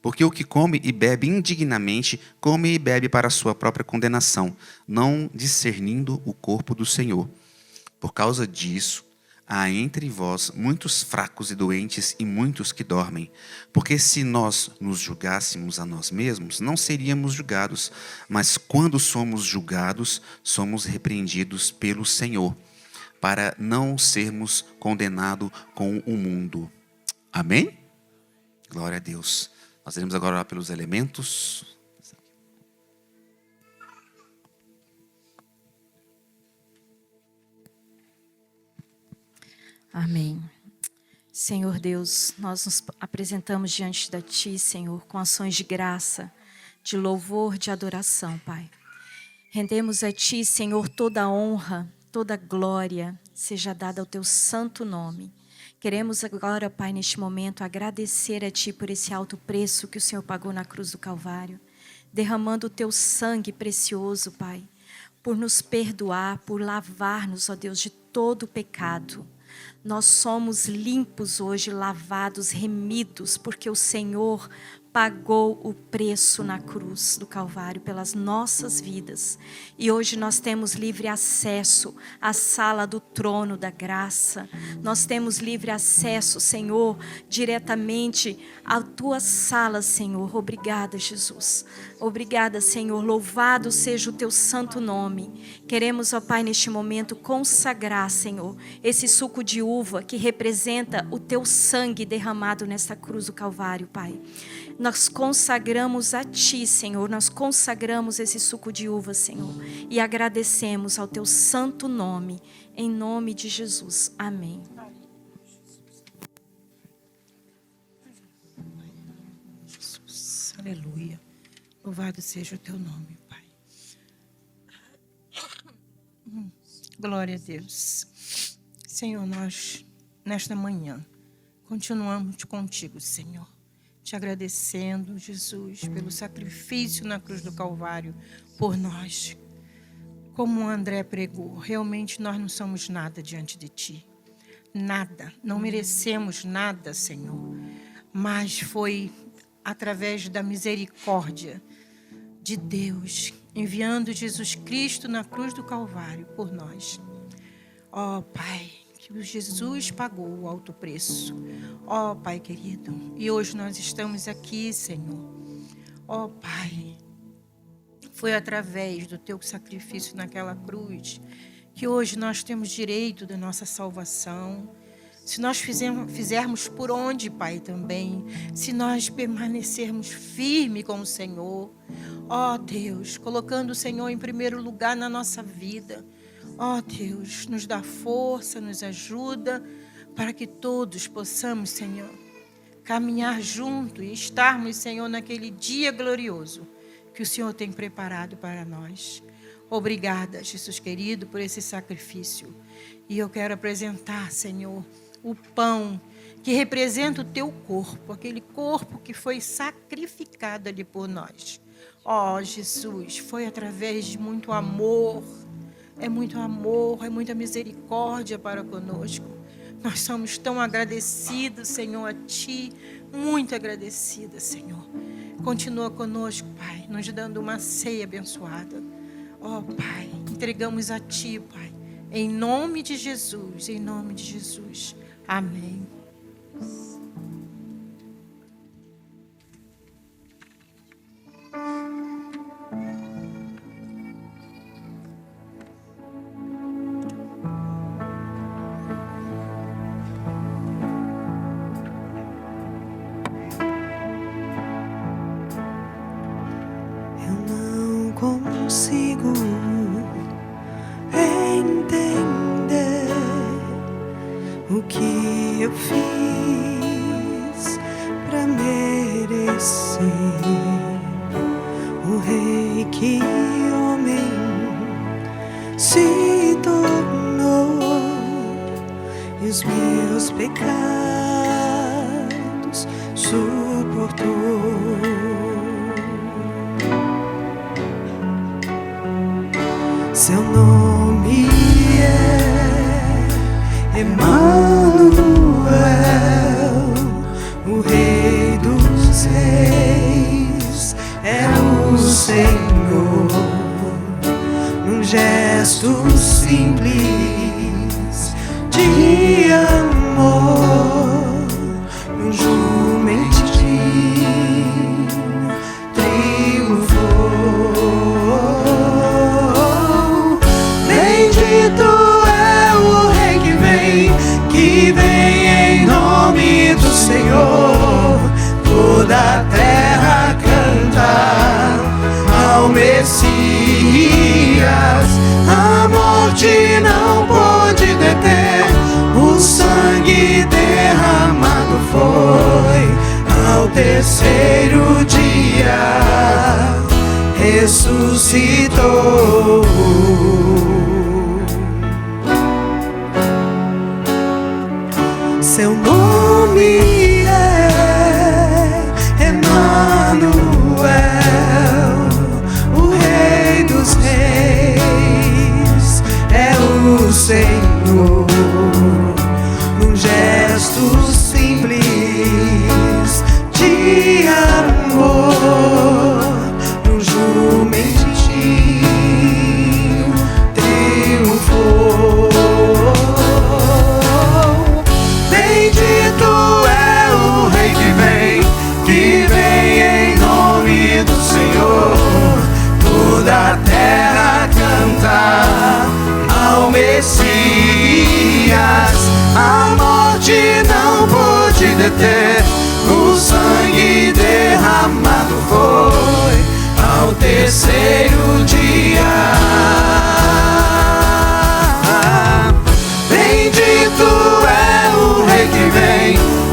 Porque o que come e bebe indignamente, come e bebe para a sua própria condenação, não discernindo o corpo do Senhor. Por causa disso, há entre vós muitos fracos e doentes e muitos que dormem. Porque se nós nos julgássemos a nós mesmos, não seríamos julgados. Mas quando somos julgados, somos repreendidos pelo Senhor, para não sermos condenados com o mundo. Amém? Glória a Deus. Nós iremos agora orar pelos elementos. Amém. Senhor Deus, nós nos apresentamos diante de Ti, Senhor, com ações de graça, de louvor, de adoração, Pai. Rendemos a Ti, Senhor, toda a honra, toda a glória seja dada ao Teu santo nome. Queremos agora, Pai, neste momento, agradecer a Ti por esse alto preço que o Senhor pagou na cruz do Calvário, derramando o Teu sangue precioso, Pai, por nos perdoar, por lavar-nos, ó Deus, de todo o pecado. Nós somos limpos hoje, lavados, remidos, porque o Senhor pagou o preço na cruz do Calvário pelas nossas vidas. E hoje nós temos livre acesso à sala do trono da graça. Nós temos livre acesso, Senhor, diretamente à Tua sala, Senhor. Obrigada, Jesus. Obrigada, Senhor. Louvado seja o Teu santo nome. Queremos, ó Pai, neste momento consagrar, Senhor, esse suco de uva que representa o Teu sangue derramado nesta cruz do Calvário, Pai. Nós consagramos a Ti, Senhor, nós consagramos esse suco de uva, Senhor, e agradecemos ao Teu santo nome, em nome de Jesus. Amém. Jesus, aleluia. Louvado seja o Teu nome, Pai. Glória a Deus. Senhor, nós, nesta manhã, continuamos contigo, Senhor. Te agradecendo, Jesus, pelo sacrifício na cruz do Calvário por nós. Como o André pregou, realmente nós não somos nada diante de Ti. Nada, não merecemos nada, Senhor. Mas foi através da misericórdia de Deus, enviando Jesus Cristo na cruz do Calvário por nós. Ó Pai, que Jesus pagou o alto preço. Ó Pai querido, e hoje nós estamos aqui, Senhor. Ó Pai, foi através do Teu sacrifício naquela cruz que hoje nós temos direito da nossa salvação. Se nós fizermos por onde, Pai, também, se nós permanecermos firmes com o Senhor, ó Deus, colocando o Senhor em primeiro lugar na nossa vida, ó Deus, nos dá força, nos ajuda, para que todos possamos, Senhor, caminhar junto e estarmos, Senhor, naquele dia glorioso que o Senhor tem preparado para nós. Obrigada, Jesus querido, por esse sacrifício. E eu quero apresentar, Senhor, o pão que representa o Teu corpo, aquele corpo que foi sacrificado ali por nós. Ó Jesus, foi através de muito amor, é muita misericórdia para conosco. Nós somos tão agradecidos, Senhor, a Ti, muito agradecidas, Senhor. Continua conosco, Pai, nos dando uma ceia abençoada. Ó Pai, entregamos a Ti, Pai, em nome de Jesus, em nome de Jesus. Amém. Consigo entender o que eu fiz para merecer o rei que homem se tornou e os meus pecados suportou. Seu nome é Emmanuel, o Rei dos Reis. deter. O sangue derramado foi ao terceiro dia. Bendito é o Rei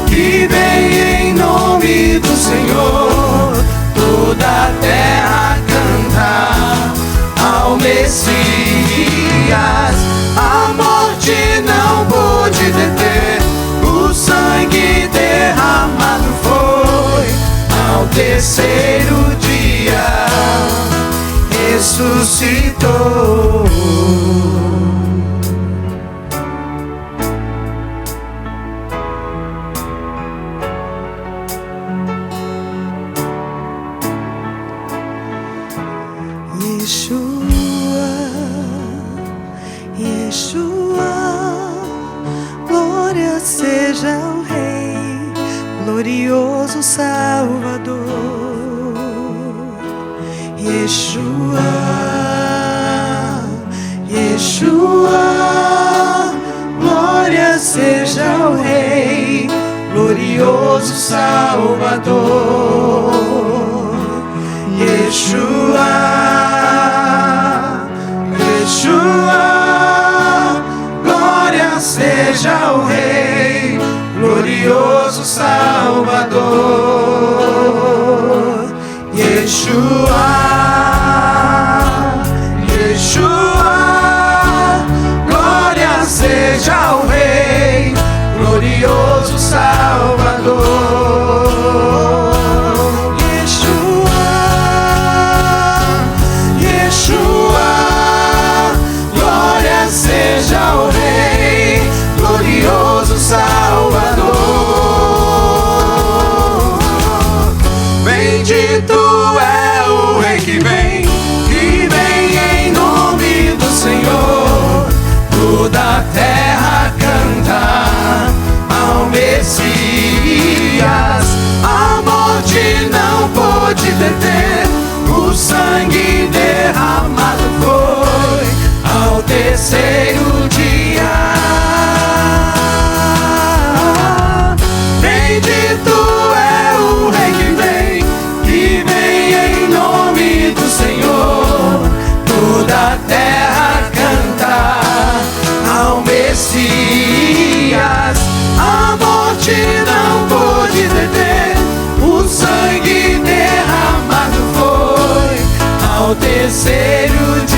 que vem em nome do Senhor. Toda a terra canta ao Messias. A morte não pôde deter. O sangue derramado foi ao terceiro dia. Ressuscitou. Yeshua, Yeshua, glória seja ao Rei, glorioso Salvador. Yeshua, Yeshua, glória seja ao Rei, glorioso Salvador. Yeshua, Yeshua, glória seja ao Rei, glorioso Salvador. Yeshua, Yeshua, glória seja ao Rei, glorioso Salvador. Seja o Rei, glorioso Salvador. Bendito é o Rei que vem em nome do Senhor. Toda a terra canta ao Messias. A morte não pôde deter. O sangue derramado foi ao terceiro dia. Bendito é o Rei que vem em nome do Senhor. Toda a terra canta ao Messias. A morte não pôde deter. O sangue derramado foi ao terceiro dia.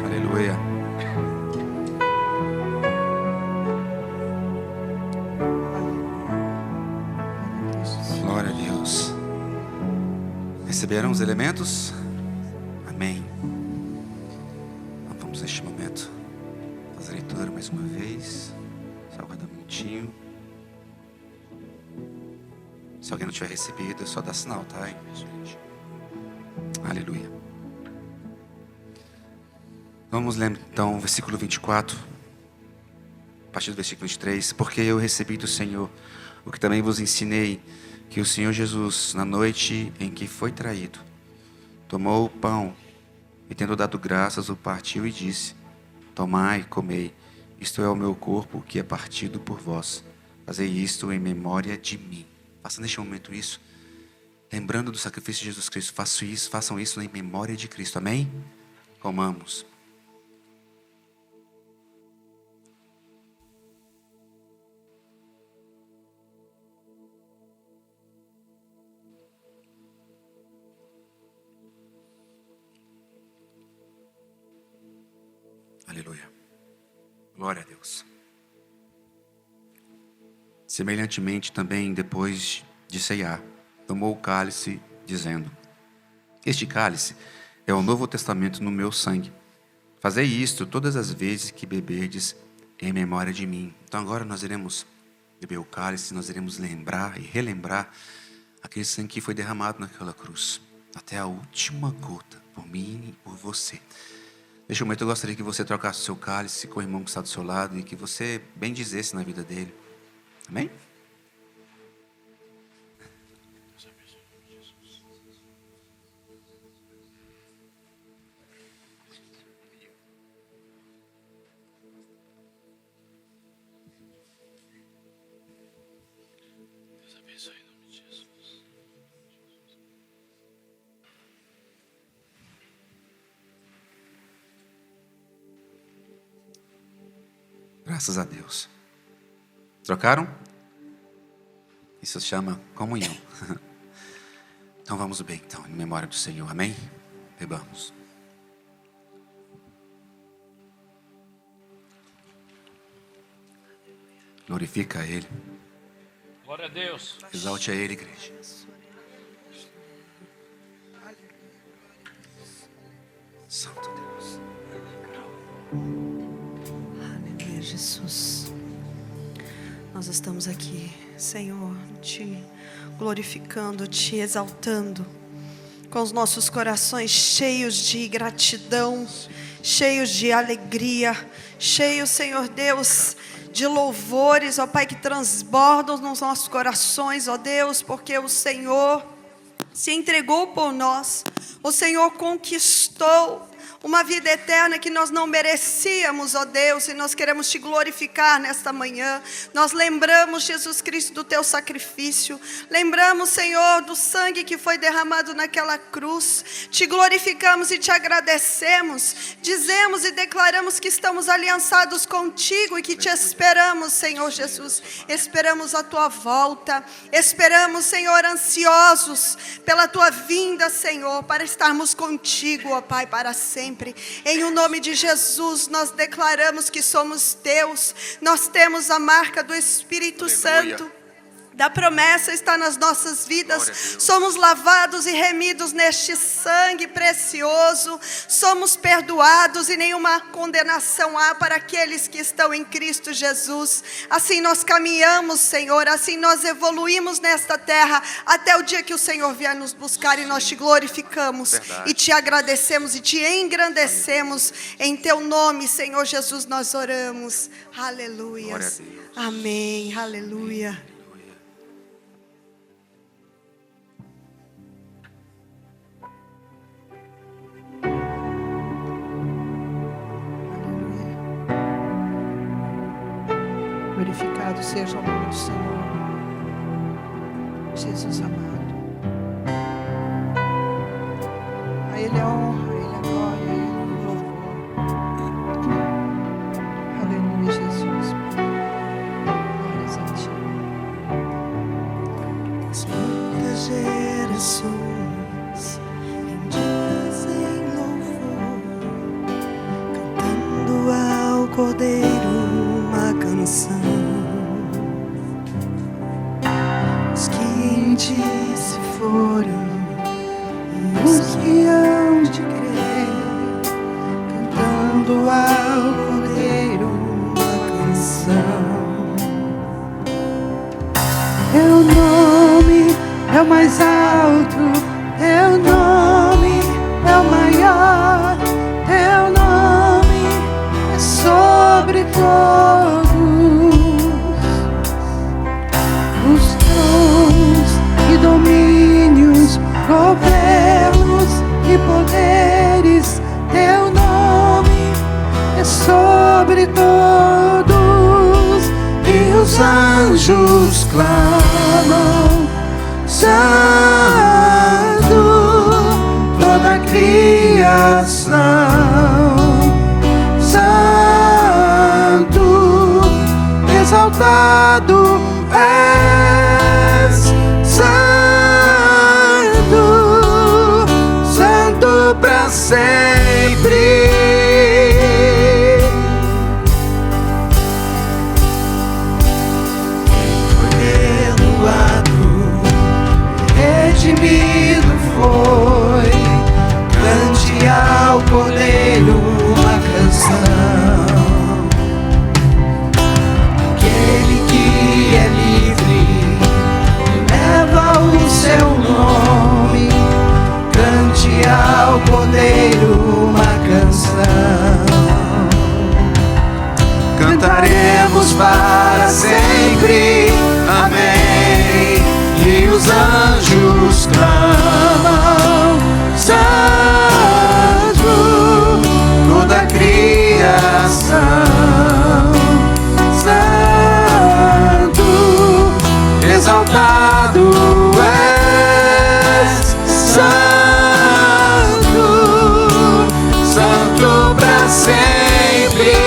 Aleluia. Glória a Deus. Receberam os elementos? Amém. Então, vamos neste momento fazer a leitura mais uma vez. Só aguardar um minutinho. Se alguém não tiver recebido, é só dar sinal, tá, gente? Aleluia. Vamos ler então o versículo 24, a partir do versículo 23. Porque eu recebi do Senhor o que também vos ensinei, que o Senhor Jesus, na noite em que foi traído, tomou o pão e, tendo dado graças, o partiu e disse: tomai, comei, isto é o meu corpo que é partido por vós. Fazei isto em memória de mim. Faça neste momento isso, lembrando do sacrifício de Jesus Cristo. Façam isso em memória de Cristo. Amém? Comamos. Aleluia. Glória a Deus. Semelhantemente também, depois de ceiar, tomou o cálice, dizendo: este cálice é o Novo Testamento no meu sangue. Fazei isto todas as vezes que beberdes em memória de mim. Então agora nós iremos beber o cálice, nós iremos lembrar e relembrar aquele sangue que foi derramado naquela cruz, até a última gota, por mim e por você. Neste momento eu gostaria que você trocasse o seu cálice com o irmão que está do seu lado e que você bendizesse na vida dele. Amém? Graças a Deus. Trocaram? Isso se chama comunhão. Então vamos bem, então, em memória do Senhor. Amém? Bebamos. Glorifica a Ele. Glória a Deus. Exalte a Ele, igreja. Santo Deus. Aleluia, Jesus. Nós estamos aqui, Senhor, te glorificando, te exaltando, com os nossos corações cheios de gratidão, cheios de alegria, cheios, Senhor Deus, de louvores, ó Pai, que transbordam nos nossos corações, ó Deus, porque o Senhor se entregou por nós, o Senhor conquistou uma vida eterna que nós não merecíamos, ó Deus, e nós queremos te glorificar nesta manhã. Nós lembramos, Jesus Cristo, do teu sacrifício, lembramos, Senhor, do sangue que foi derramado naquela cruz, te glorificamos e te agradecemos, dizemos e declaramos que estamos aliançados contigo e que te esperamos, Senhor Jesus, esperamos a tua volta, esperamos, Senhor, ansiosos pela tua vinda, Senhor, para estarmos contigo, ó Pai, para sempre. Em o nome de Jesus, nós declaramos que somos teus, nós temos a marca do Espírito Santo, da promessa está nas nossas vidas, somos lavados e remidos neste sangue precioso, somos perdoados e nenhuma condenação há para aqueles que estão em Cristo Jesus. Assim nós caminhamos, Senhor, assim nós evoluímos nesta terra, até o dia que o Senhor vier nos buscar, e nós te glorificamos, e te agradecemos e te engrandecemos. Em teu nome, Senhor Jesus, nós oramos. Aleluia. Amém. Aleluia. Glorificado seja o nome do Senhor, Jesus amado. A Ele a honra, a Ele a glória, a Ele o louvor. Aleluia, Jesus. Glórias a Ti. Muitas gerações rendidas em louvor, cantando ao Cordeiro uma canção. Os que em ti se foram e os que hão de crer, cantando ao Cordeiro uma canção. Teu nome é o mais alto, Teu nome é o maior, Teu nome é sobre todos. Os tronos e domínios, governos e poderes, Teu nome é sobre todos. E os anjos clamam, Santo, toda a criação, Santo, exaltado és, Santo, Santo para sempre. Redimido foi, cante ao Cordeiro uma canção. Aquele que é livre leva o seu nome, cante ao Cordeiro uma canção. Cantaremos para sempre, amém. E os anjos clamam, Santo, toda a criação, Santo, exaltado és, Santo, Santo para sempre.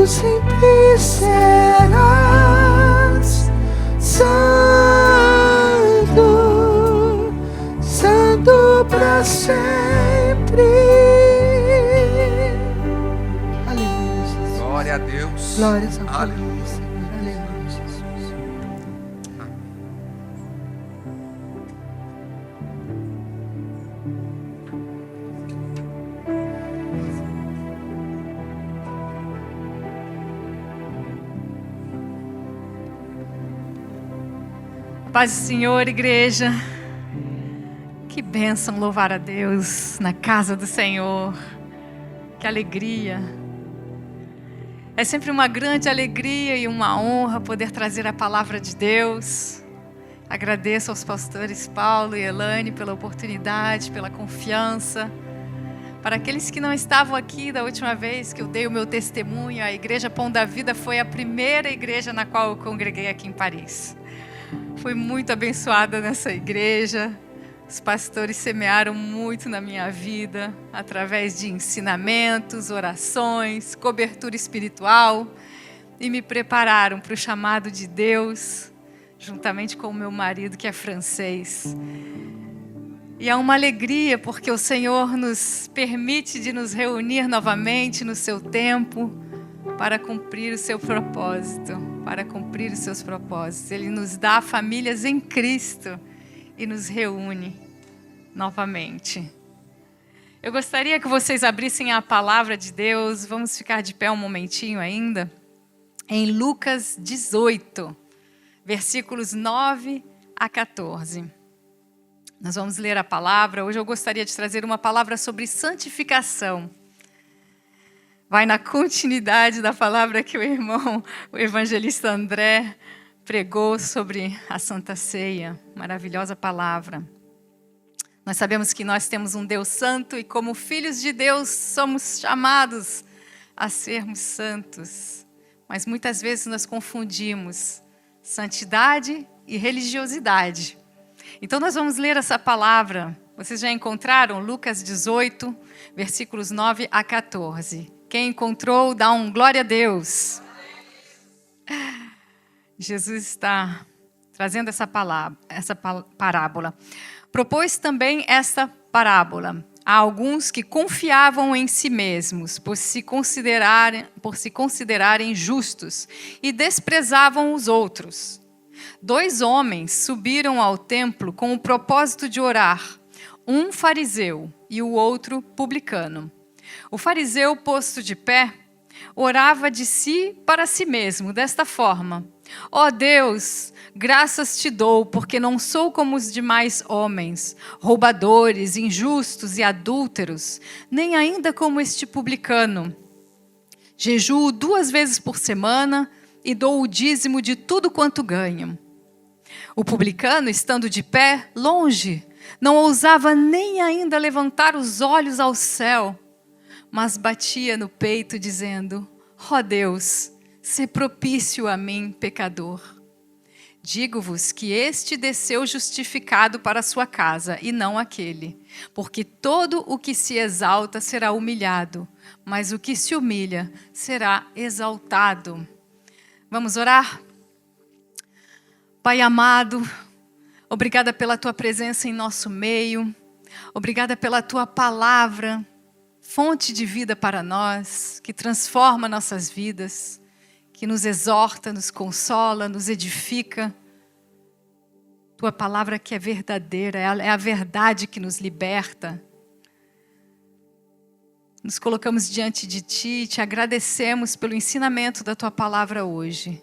Tu sempre serás santo, santo para sempre. Aleluia, Jesus. Glória a Deus. Glórias ao teu Aleluia. nome, Senhor. Aleluia, Jesus. Paz do Senhor, igreja. Que bênção louvar a Deus na casa do Senhor. Que alegria. É sempre uma grande alegria e uma honra poder trazer a palavra de Deus. Agradeço aos pastores Paulo e Elane pela oportunidade, pela confiança. Para aqueles que não estavam aqui da última vez que eu dei o meu testemunho, a Igreja Pão da Vida foi a primeira igreja na qual eu congreguei aqui em Paris. Fui muito abençoada nessa igreja. Os pastores semearam muito na minha vida, através de ensinamentos, orações, cobertura espiritual, e me prepararam para o chamado de Deus, juntamente com o meu marido, que é francês. E é uma alegria, porque o Senhor nos permite de nos reunir novamente no seu tempo, para cumprir o seu propósito, para cumprir os seus propósitos. Ele nos dá famílias em Cristo e nos reúne novamente. Eu gostaria que vocês abrissem a palavra de Deus. Vamos ficar de pé um momentinho ainda. Em Lucas 18, versículos 9 a 14. Nós vamos ler a palavra. Hoje eu gostaria de trazer uma palavra sobre santificação. Vai na continuidade da palavra que o irmão, o evangelista André, pregou sobre a Santa Ceia. Maravilhosa palavra. Nós sabemos que nós temos um Deus santo e como filhos de Deus somos chamados a sermos santos. Mas muitas vezes nós confundimos santidade e religiosidade. Então nós vamos ler essa palavra. Vocês já encontraram? Lucas 18, versículos 9 a 14. Quem encontrou, dá um glória a Deus. Jesus está trazendo essa parábola. Propôs também esta parábola a alguns que confiavam em si mesmos, por se considerarem justos, e desprezavam os outros. 2 homens subiram ao templo com o propósito de orar, um fariseu e o outro publicano. O fariseu, posto de pé, orava de si para si mesmo, desta forma: ó Deus, graças te dou, porque não sou como os demais homens, roubadores, injustos e adúlteros, nem ainda como este publicano. Jejuo 2 vezes por semana e dou o dízimo de tudo quanto ganho. O publicano, estando de pé, longe, não ousava nem ainda levantar os olhos ao céu, mas batia no peito, dizendo: ó Deus, sê propício a mim, pecador. Digo-vos que este desceu justificado para a sua casa, e não aquele. Porque todo o que se exalta será humilhado, mas o que se humilha será exaltado. Vamos orar? Pai amado, obrigada pela tua presença em nosso meio. Obrigada pela tua palavra, fonte de vida para nós, que transforma nossas vidas, que nos exorta, nos consola, nos edifica. Tua palavra que é verdadeira, é a verdade que nos liberta. Nos colocamos diante de Ti e Te agradecemos pelo ensinamento da Tua palavra hoje.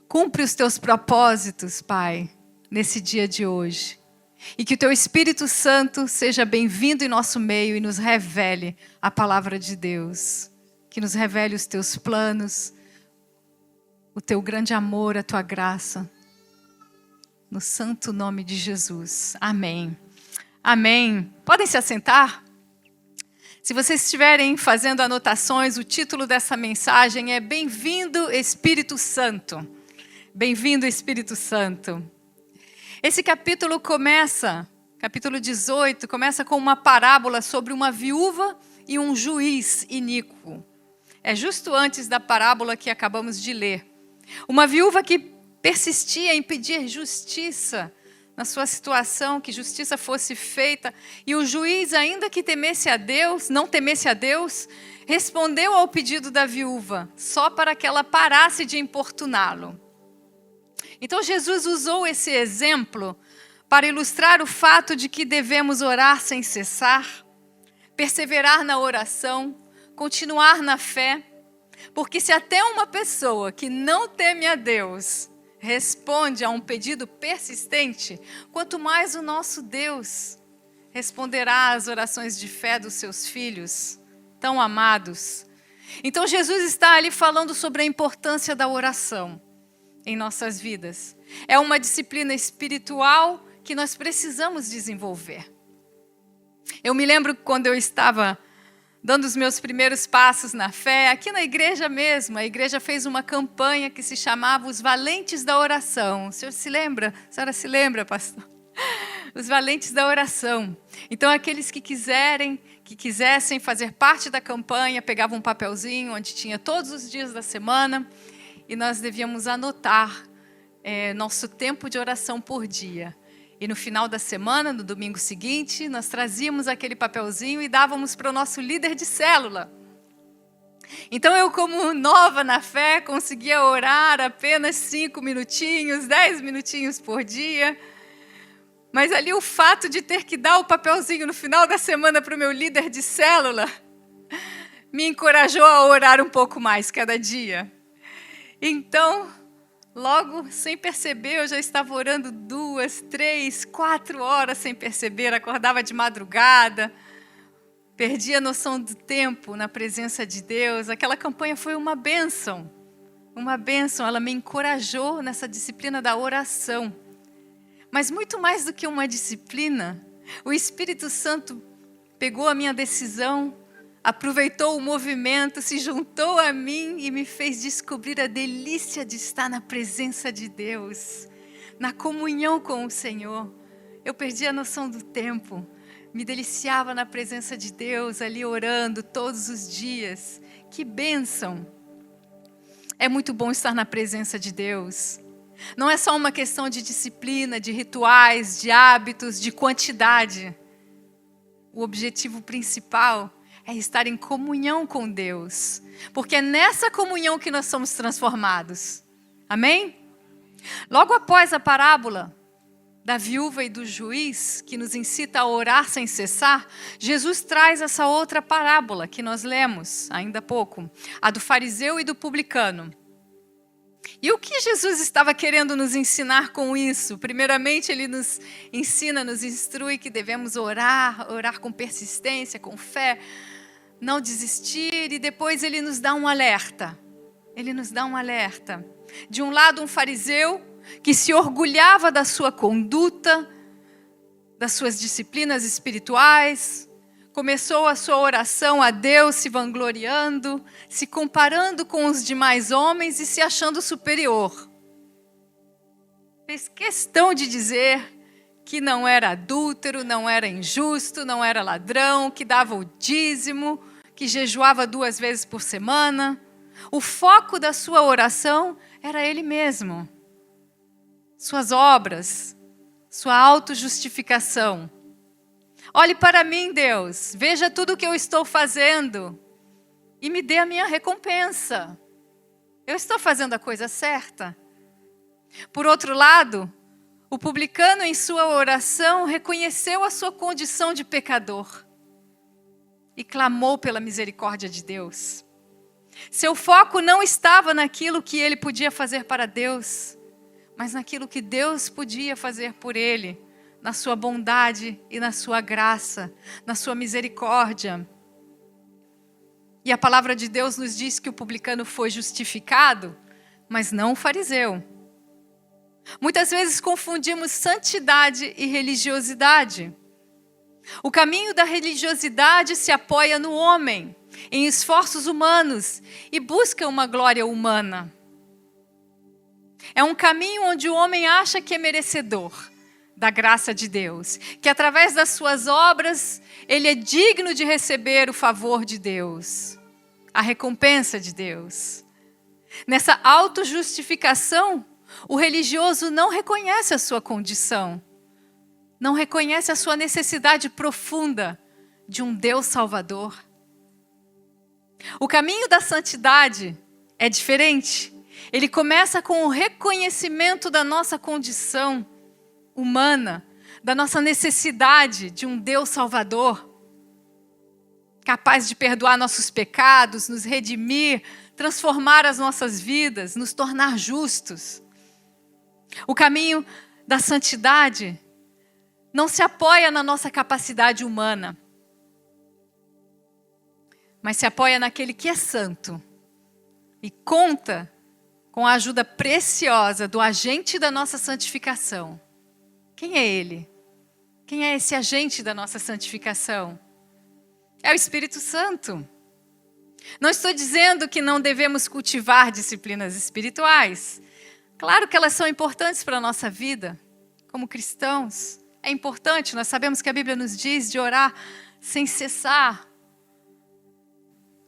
Cumpre os Teus propósitos, Pai, nesse dia de hoje. E que o Teu Espírito Santo seja bem-vindo em nosso meio e nos revele a palavra de Deus. Que nos revele os Teus planos, o Teu grande amor, a Tua graça. No santo nome de Jesus. Amém. Amém. Podem se assentar? Se vocês estiverem fazendo anotações, o título dessa mensagem é Bem-vindo Espírito Santo. Bem-vindo Espírito Santo. Esse capítulo capítulo 18, começa com uma parábola sobre uma viúva e um juiz iníquo. É justo antes da parábola que acabamos de ler. Uma viúva que persistia em pedir justiça na sua situação, que justiça fosse feita, e o juiz, ainda que temesse a Deus, não temesse a Deus, respondeu ao pedido da viúva, só para que ela parasse de importuná-lo. Então Jesus usou esse exemplo para ilustrar o fato de que devemos orar sem cessar, perseverar na oração, continuar na fé, porque se até uma pessoa que não teme a Deus responde a um pedido persistente, quanto mais o nosso Deus responderá às orações de fé dos seus filhos, tão amados. Então Jesus está ali falando sobre a importância da oração em nossas vidas. É uma disciplina espiritual que nós precisamos desenvolver. Eu me lembro quando eu estava dando os meus primeiros passos na fé, aqui na igreja mesmo, a igreja fez uma campanha que se chamava Os Valentes da Oração. O senhor se lembra? A senhora se lembra, pastor? Os Valentes da Oração. Então, aqueles que quisessem fazer parte da campanha, pegavam um papelzinho onde tinha todos os dias da semana e nós devíamos anotar nosso tempo de oração por dia. E no final da semana, no domingo seguinte, nós trazíamos aquele papelzinho e dávamos para o nosso líder de célula. Então eu, como nova na fé, conseguia orar apenas 5 minutinhos, 10 minutinhos por dia. Mas ali o fato de ter que dar o papelzinho no final da semana para o meu líder de célula me encorajou a orar um pouco mais cada dia. Então, logo, sem perceber, eu já estava orando 2, 3, 4 horas sem perceber, acordava de madrugada, perdia a noção do tempo na presença de Deus. Aquela campanha foi uma bênção, ela me encorajou nessa disciplina da oração. Mas muito mais do que uma disciplina, o Espírito Santo pegou a minha decisão, aproveitou o movimento, se juntou a mim e me fez descobrir a delícia de estar na presença de Deus, na comunhão com o Senhor. Eu perdi a noção do tempo, me deliciava na presença de Deus, ali orando todos os dias. Que bênção! É muito bom estar na presença de Deus. Não é só uma questão de disciplina, de rituais, de hábitos, de quantidade. O objetivo principal é estar em comunhão com Deus, porque é nessa comunhão que nós somos transformados. Amém? Logo após a parábola da viúva e do juiz, que nos incita a orar sem cessar, Jesus traz essa outra parábola que nós lemos ainda há pouco, a do fariseu e do publicano. E o que Jesus estava querendo nos ensinar com isso? Primeiramente, ele nos ensina, nos instrui que devemos orar com persistência, com fé, não desistir, e depois ele nos dá um alerta. Ele nos dá um alerta. De um lado, um fariseu que se orgulhava da sua conduta, das suas disciplinas espirituais, começou a sua oração a Deus se vangloriando, se comparando com os demais homens e se achando superior. Fez questão de dizer que não era adúltero, não era injusto, não era ladrão, que dava o dízimo, que jejuava 2 vezes por semana. O foco da sua oração era ele mesmo. Suas obras, sua autojustificação. Olhe para mim, Deus, veja tudo o que eu estou fazendo e me dê a minha recompensa. Eu estou fazendo a coisa certa? Por outro lado, o publicano em sua oração reconheceu a sua condição de pecador e clamou pela misericórdia de Deus. Seu foco não estava naquilo que ele podia fazer para Deus, mas naquilo que Deus podia fazer por ele, na sua bondade e na sua graça, na sua misericórdia. E a palavra de Deus nos diz que o publicano foi justificado, mas não o fariseu. Muitas vezes confundimos santidade e religiosidade. O caminho da religiosidade se apoia no homem, em esforços humanos e busca uma glória humana. É um caminho onde o homem acha que é merecedor da graça de Deus, que através das suas obras ele é digno de receber o favor de Deus. a recompensa de Deus. Nessa autojustificação, o religioso não reconhece a sua condição, não reconhece a sua necessidade profunda de um Deus Salvador. O caminho da santidade é diferente. Ele começa com o reconhecimento da nossa condição humana, da nossa necessidade de um Deus Salvador, capaz de perdoar nossos pecados, nos redimir, transformar as nossas vidas, nos tornar justos. O caminho da santidade não se apoia na nossa capacidade humana, mas se apoia naquele que é santo e conta com a ajuda preciosa do agente da nossa santificação. Quem é ele? Quem é esse agente da nossa santificação? É o Espírito Santo. Não estou dizendo que não devemos cultivar disciplinas espirituais. Claro que elas são importantes para a nossa vida, como cristãos. É importante, nós sabemos que a Bíblia nos diz de orar sem cessar.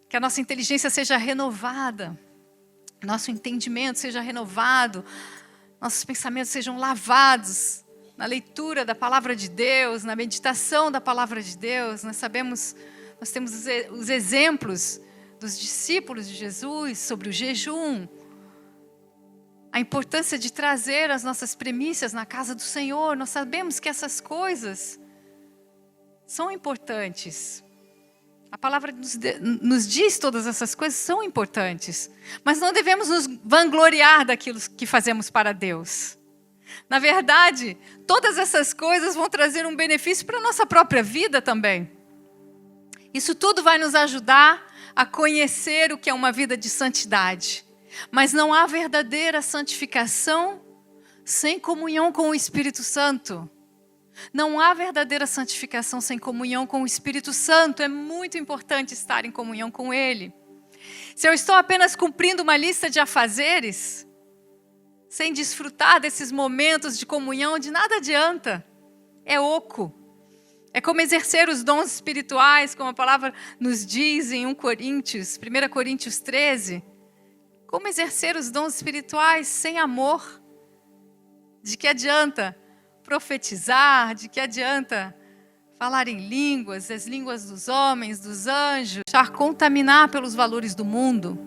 Que a nossa inteligência seja renovada, nosso entendimento seja renovado, nossos pensamentos sejam lavados na leitura da palavra de Deus, na meditação da palavra de Deus. Nós sabemos, nós temos os exemplos dos discípulos de Jesus sobre o jejum, a importância de trazer as nossas primícias na casa do Senhor. Nós sabemos que essas coisas são importantes. A palavra nos diz todas essas coisas são importantes, mas não devemos nos vangloriar daquilo que fazemos para Deus. Na verdade, todas essas coisas vão trazer um benefício para a nossa própria vida também. Isso tudo vai nos ajudar a conhecer o que é uma vida de santidade. Mas não há verdadeira santificação sem comunhão com o Espírito Santo. Não há verdadeira santificação sem comunhão com o Espírito Santo. É muito importante estar em comunhão com Ele. Se eu estou apenas cumprindo uma lista de afazeres, sem desfrutar desses momentos de comunhão, de nada adianta. É oco. É como exercer os dons espirituais, como a palavra nos diz em 1 Coríntios 13. Como exercer os dons espirituais sem amor? De que adianta profetizar? De que adianta falar em línguas, as línguas dos homens, dos anjos, deixar contaminar pelos valores do mundo?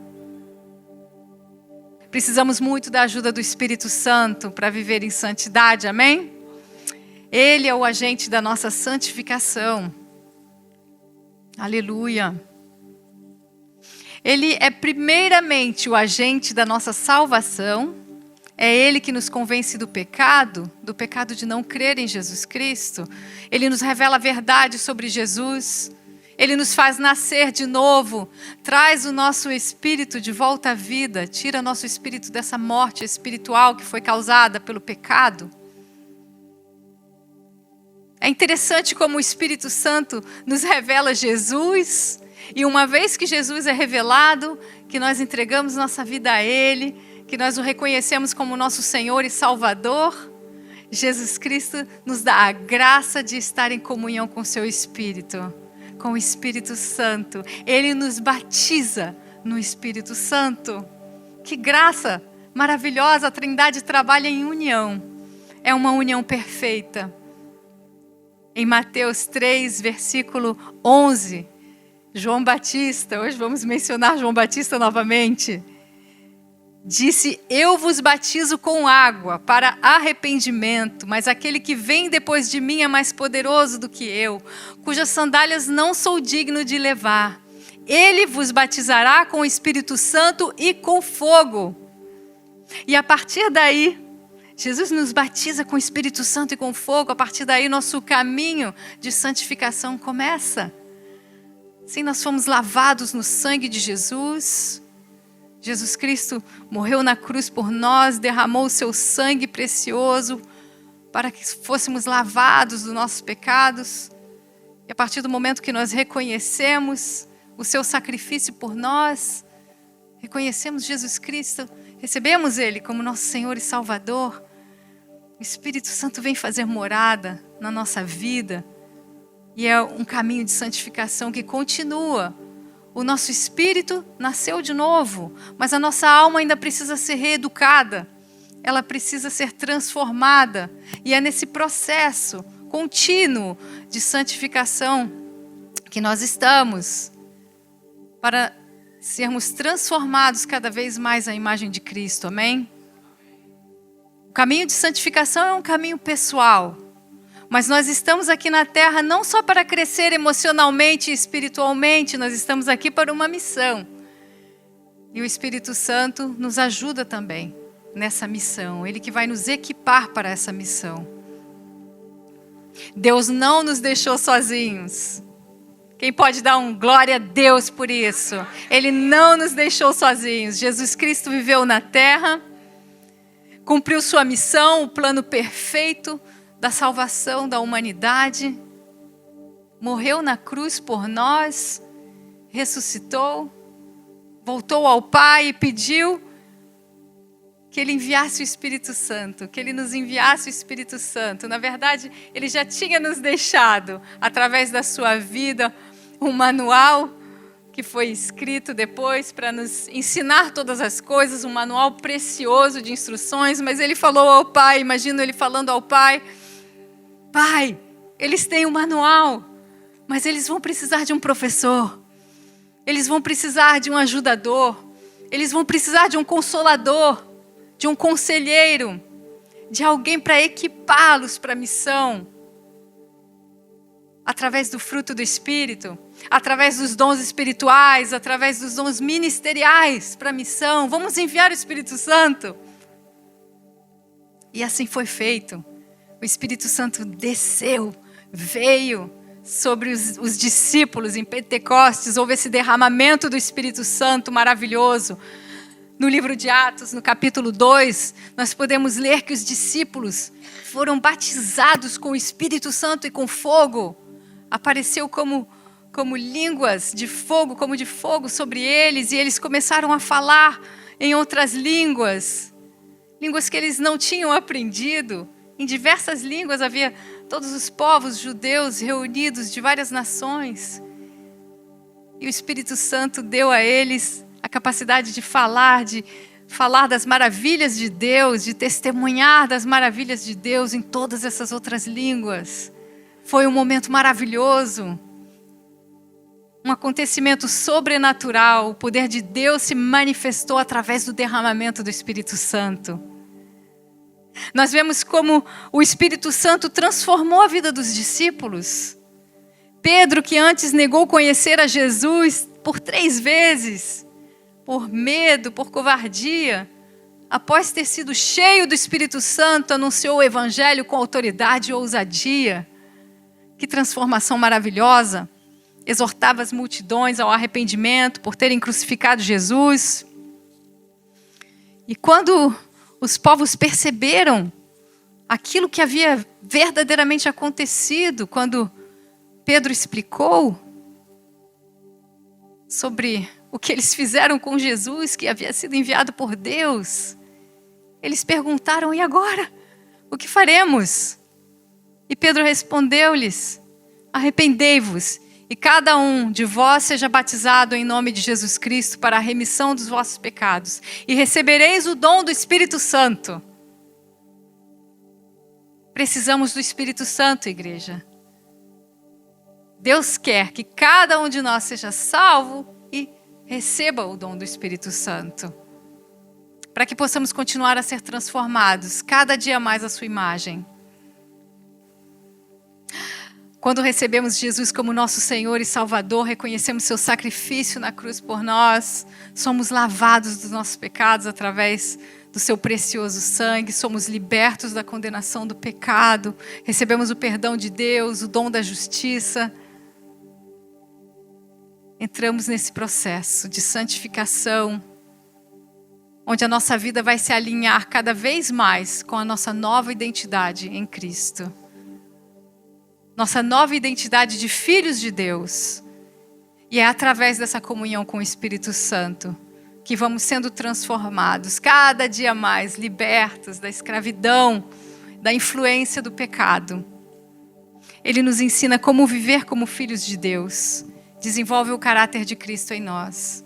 Precisamos muito da ajuda do Espírito Santo para viver em santidade, amém? Ele é o agente da nossa santificação. Aleluia. Ele é primeiramente o agente da nossa salvação. É Ele que nos convence do pecado de não crer em Jesus Cristo. Ele nos revela a verdade sobre Jesus. Ele nos faz nascer de novo, traz o nosso espírito de volta à vida, tira nosso espírito dessa morte espiritual que foi causada pelo pecado. É interessante como o Espírito Santo nos revela Jesus, e uma vez que Jesus é revelado, que nós entregamos nossa vida a Ele, que nós o reconhecemos como nosso Senhor e Salvador, Jesus Cristo nos dá a graça de estar em comunhão com o seu Espírito, com o Espírito Santo. Ele nos batiza no Espírito Santo. Que graça maravilhosa, a Trindade trabalha em união. É uma união perfeita. Em Mateus 3, versículo 11, João Batista, hoje vamos mencionar João Batista novamente, disse: eu vos batizo com água para arrependimento, mas aquele que vem depois de mim é mais poderoso do que eu, cujas sandálias não sou digno de levar. Ele vos batizará com o Espírito Santo e com fogo. E a partir daí, Jesus nos batiza com o Espírito Santo e com fogo. A partir daí, nosso caminho de santificação começa. Sim, nós fomos lavados no sangue de Jesus. Jesus Cristo morreu na cruz por nós, derramou o seu sangue precioso para que fôssemos lavados dos nossos pecados. E a partir do momento que nós reconhecemos o seu sacrifício por nós, reconhecemos Jesus Cristo, recebemos Ele como nosso Senhor e Salvador, o Espírito Santo vem fazer morada na nossa vida. E é um caminho de santificação que continua O nosso espírito nasceu de novo, mas a nossa alma ainda precisa ser reeducada. Ela precisa ser transformada. E é nesse processo contínuo de santificação que nós estamos, para sermos transformados cada vez mais à imagem de Cristo. Amém? O caminho de santificação é um caminho pessoal. Mas nós estamos aqui na terra não só para crescer emocionalmente e espiritualmente, nós estamos aqui para uma missão. E o Espírito Santo nos ajuda também nessa missão. Ele que vai nos equipar para essa missão. Deus não nos deixou sozinhos. Quem pode dar um glória a Deus por isso? Ele não nos deixou sozinhos. Jesus Cristo viveu na terra, cumpriu sua missão, o plano perfeito da salvação da humanidade, morreu na cruz por nós, ressuscitou, voltou ao Pai e pediu que Ele enviasse o Espírito Santo, que Ele nos enviasse o Espírito Santo. Na verdade, Ele já tinha nos deixado, através da sua vida, um manual que foi escrito depois para nos ensinar todas as coisas, um manual precioso de instruções, mas Ele falou ao Pai, imagino Ele falando ao Pai: Pai, eles têm um manual, mas eles vão precisar de um professor, eles vão precisar de um ajudador, eles vão precisar de um consolador, de um conselheiro, de alguém para equipá-los para a missão, através do fruto do Espírito, através dos dons espirituais, através dos dons ministeriais para a missão. Vamos enviar o Espírito Santo. E assim foi feito. O Espírito Santo desceu, veio sobre os discípulos em Pentecostes. Houve esse derramamento do Espírito Santo maravilhoso. No livro de Atos, no capítulo 2, nós podemos ler que os discípulos foram batizados com o Espírito Santo e com fogo. Apareceu como línguas de fogo, como de fogo sobre eles, e eles começaram a falar em outras línguas, línguas que eles não tinham aprendido. Em diversas línguas havia todos os povos judeus reunidos de várias nações. E o Espírito Santo deu a eles a capacidade de falar das maravilhas de Deus, de testemunhar das maravilhas de Deus em todas essas outras línguas. Foi um momento maravilhoso. Um acontecimento sobrenatural. O poder de Deus se manifestou através do derramamento do Espírito Santo. Nós vemos como o Espírito Santo transformou a vida dos discípulos. Pedro, que antes negou conhecer a Jesus por 3 vezes, por medo, por covardia, após ter sido cheio do Espírito Santo, anunciou o Evangelho com autoridade e ousadia. Que transformação maravilhosa! Exortava as multidões ao arrependimento por terem crucificado Jesus. E quando os povos perceberam aquilo que havia verdadeiramente acontecido, quando Pedro explicou sobre o que eles fizeram com Jesus, que havia sido enviado por Deus, eles perguntaram: e agora? O que faremos? E Pedro respondeu-lhes: arrependei-vos, e cada um de vós seja batizado em nome de Jesus Cristo para a remissão dos vossos pecados, e recebereis o dom do Espírito Santo. Precisamos do Espírito Santo, igreja. Deus quer que cada um de nós seja salvo e receba o dom do Espírito Santo, para que possamos continuar a ser transformados cada dia mais à sua imagem. Quando recebemos Jesus como nosso Senhor e Salvador, reconhecemos seu sacrifício na cruz por nós, somos lavados dos nossos pecados através do seu precioso sangue, somos libertos da condenação do pecado, recebemos o perdão de Deus, o dom da justiça. Entramos nesse processo de santificação, onde a nossa vida vai se alinhar cada vez mais com a nossa nova identidade em Cristo. Nossa nova identidade de filhos de Deus. E é através dessa comunhão com o Espírito Santo que vamos sendo transformados, cada dia mais libertos da escravidão, da influência do pecado. Ele nos ensina como viver como filhos de Deus. desenvolve o caráter de Cristo em nós.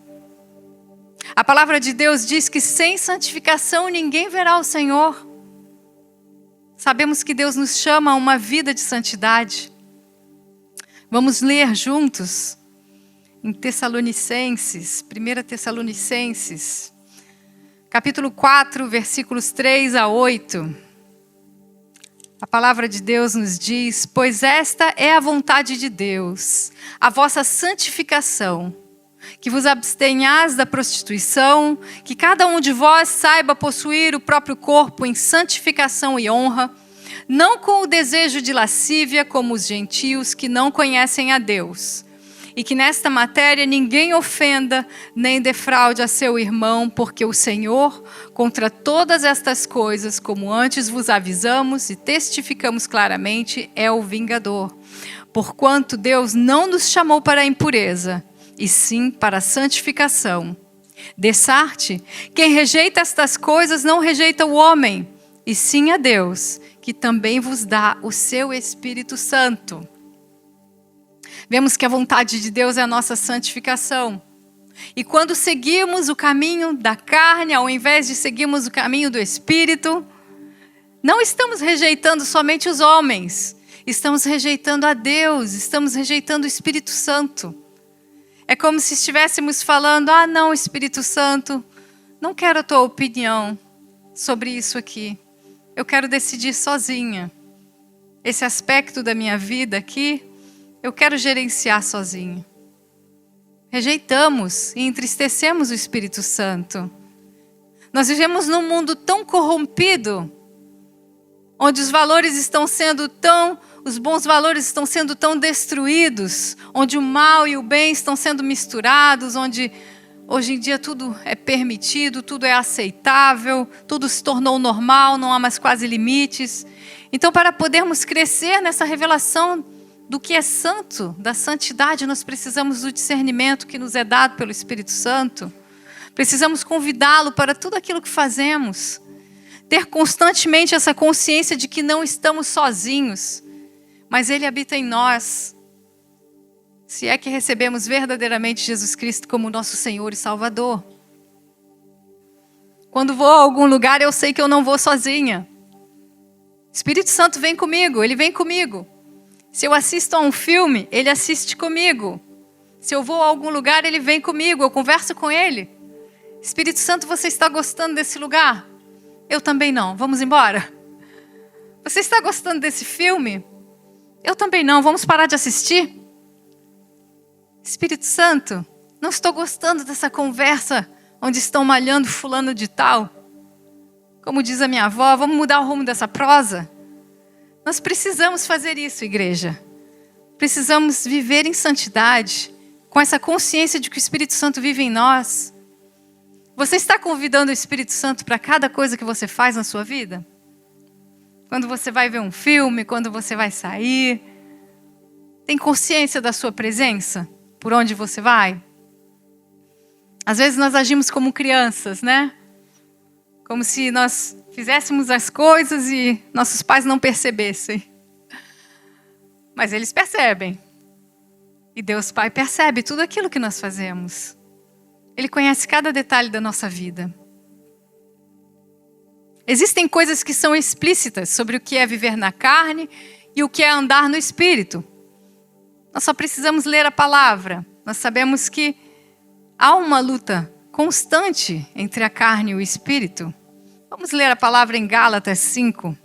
A palavra de Deus diz que sem santificação ninguém verá o Senhor. Sabemos que Deus nos chama a uma vida de santidade. Vamos ler juntos em Tessalonicenses, 1 Tessalonicenses, capítulo 4, versículos 3 a 8. A palavra de Deus nos diz: pois esta é a vontade de Deus, a vossa santificação, que vos abstenhais da prostituição, que cada um de vós saiba possuir o próprio corpo em santificação e honra, não com o desejo de lascívia como os gentios que não conhecem a Deus, e que nesta matéria ninguém ofenda nem defraude a seu irmão, porque o Senhor, contra todas estas coisas, como antes vos avisamos e testificamos claramente, é o vingador. Porquanto Deus não nos chamou para a impureza, e sim para a santificação. Dessarte, quem rejeita estas coisas não rejeita o homem, e sim a Deus, que também vos dá o seu Espírito Santo. Vemos que a vontade de Deus é a nossa santificação. E quando seguimos o caminho da carne, ao invés de seguirmos o caminho do Espírito, não estamos rejeitando somente os homens, estamos rejeitando a Deus, estamos rejeitando o Espírito Santo. É como se estivéssemos falando: ah, não, Espírito Santo, não quero a tua opinião sobre isso aqui. Eu quero decidir sozinha. Esse aspecto da minha vida aqui, eu quero gerenciar sozinha. Rejeitamos e entristecemos o Espírito Santo. Nós vivemos num mundo tão corrompido, onde os valores estão sendo os bons valores estão sendo tão destruídos, onde o mal e o bem estão sendo misturados, onde hoje em dia tudo é permitido, tudo é aceitável, tudo se tornou normal, não há mais quase limites. Então, para podermos crescer nessa revelação do que é santo, da santidade, nós precisamos do discernimento que nos é dado pelo Espírito Santo. Precisamos convidá-lo para tudo aquilo que fazemos. Ter constantemente essa consciência de que não estamos sozinhos, mas Ele habita em nós. Se é que recebemos verdadeiramente Jesus Cristo como nosso Senhor e Salvador. Quando vou a algum lugar, eu sei que eu não vou sozinha. Espírito Santo vem comigo, Ele vem comigo. Se eu assisto a um filme, Ele assiste comigo. Se eu vou a algum lugar, Ele vem comigo, eu converso com Ele. Espírito Santo, você está gostando desse lugar? Eu também não, vamos embora? Você está gostando desse filme? Eu também não, vamos parar de assistir? Espírito Santo, não estou gostando dessa conversa onde estão malhando fulano de tal. Como diz a minha avó, vamos mudar o rumo dessa prosa? Nós precisamos fazer isso, igreja. Precisamos viver em santidade, com essa consciência de que o Espírito Santo vive em nós. Você está convidando o Espírito Santo para cada coisa que você faz na sua vida? Quando você vai ver um filme, quando você vai sair, tem consciência da sua presença? Por onde você vai? Às vezes nós agimos como crianças, né? Como se nós fizéssemos as coisas e nossos pais não percebessem. Mas eles percebem. E Deus Pai percebe tudo aquilo que nós fazemos. Ele conhece cada detalhe da nossa vida. Existem coisas que são explícitas sobre o que é viver na carne e o que é andar no Espírito. Nós só precisamos ler a palavra. Nós sabemos que há uma luta constante entre a carne e o Espírito. Vamos ler a palavra em Gálatas 5,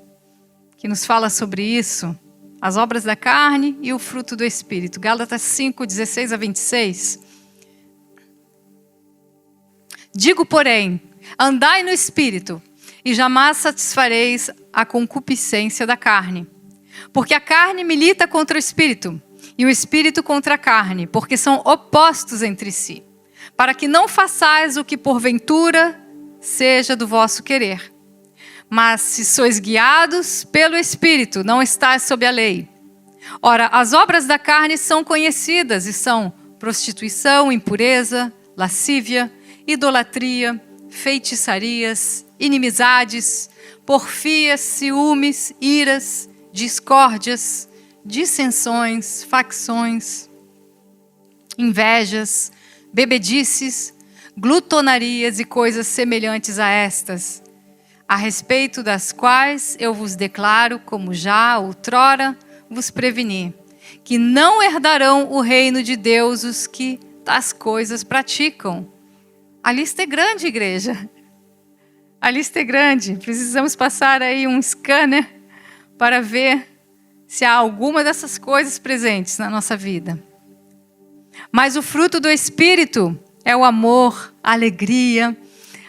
que nos fala sobre isso. As obras da carne e o fruto do Espírito. Gálatas 5, 16 a 26. Digo, porém, andai no Espírito, e jamais satisfareis a concupiscência da carne. Porque a carne milita contra o Espírito, e o Espírito contra a carne, porque são opostos entre si, para que não façais o que porventura seja do vosso querer. Mas se sois guiados pelo Espírito, não estáis sob a lei. Ora, as obras da carne são conhecidas e são prostituição, impureza, lascívia, idolatria, feitiçarias, inimizades, porfias, ciúmes, iras, discórdias, dissensões, facções, invejas, bebedices, glutonarias e coisas semelhantes a estas, a respeito das quais eu vos declaro, como já outrora vos preveni, que não herdarão o reino de Deus os que tais coisas praticam. A lista é grande, igreja. A lista é grande. Precisamos passar aí um scanner para ver se há alguma dessas coisas presentes na nossa vida. Mas o fruto do Espírito é o amor, a alegria,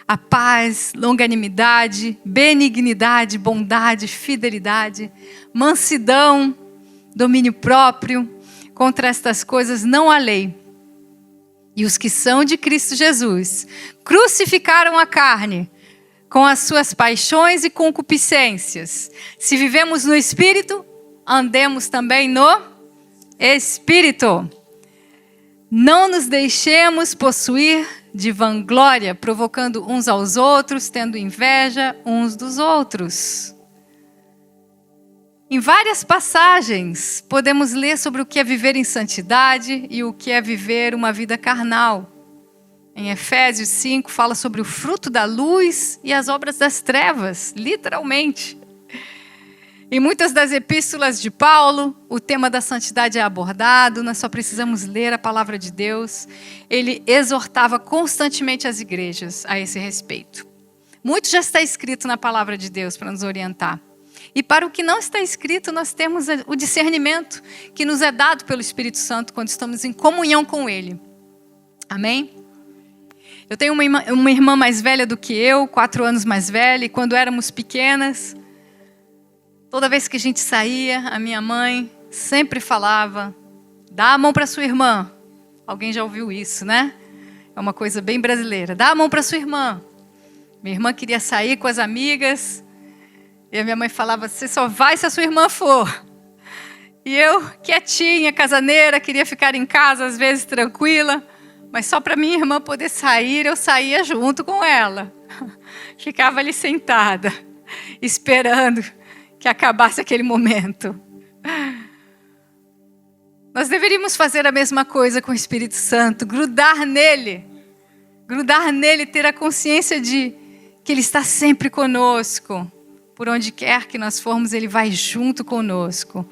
a paz, longanimidade, benignidade, bondade, fidelidade, mansidão, domínio próprio. Contra estas coisas não há lei. E os que são de Cristo Jesus crucificaram a carne com as suas paixões e concupiscências. Se vivemos no Espírito, andemos também no Espírito. Não nos deixemos possuir de vanglória, provocando uns aos outros, tendo inveja uns dos outros. Em várias passagens, podemos ler sobre o que é viver em santidade e o que é viver uma vida carnal. Em Efésios 5, fala sobre o fruto da luz e as obras das trevas, literalmente. Em muitas das epístolas de Paulo, o tema da santidade é abordado, nós só precisamos ler a palavra de Deus. Ele exortava constantemente as igrejas a esse respeito. Muito já está escrito na palavra de Deus para nos orientar. E para o que não está escrito, nós temos o discernimento que nos é dado pelo Espírito Santo quando estamos em comunhão com Ele. Amém? Eu tenho uma irmã mais velha do que eu, 4 anos mais velha, e quando éramos pequenas, toda vez que a gente saía, a minha mãe sempre falava, dá a mão para sua irmã. Alguém já ouviu isso, né? É uma coisa bem brasileira. Dá a mão para sua irmã. Minha irmã queria sair com as amigas, e a minha mãe falava, você só vai se a sua irmã for. E eu, quietinha, casaneira, queria ficar em casa, às vezes tranquila, mas só para minha irmã poder sair, eu saía junto com ela. Ficava ali sentada, esperando que acabasse aquele momento. Nós deveríamos fazer a mesma coisa com o Espírito Santo, grudar nele, ter a consciência de que ele está sempre conosco. Por onde quer que nós formos, ele vai junto conosco.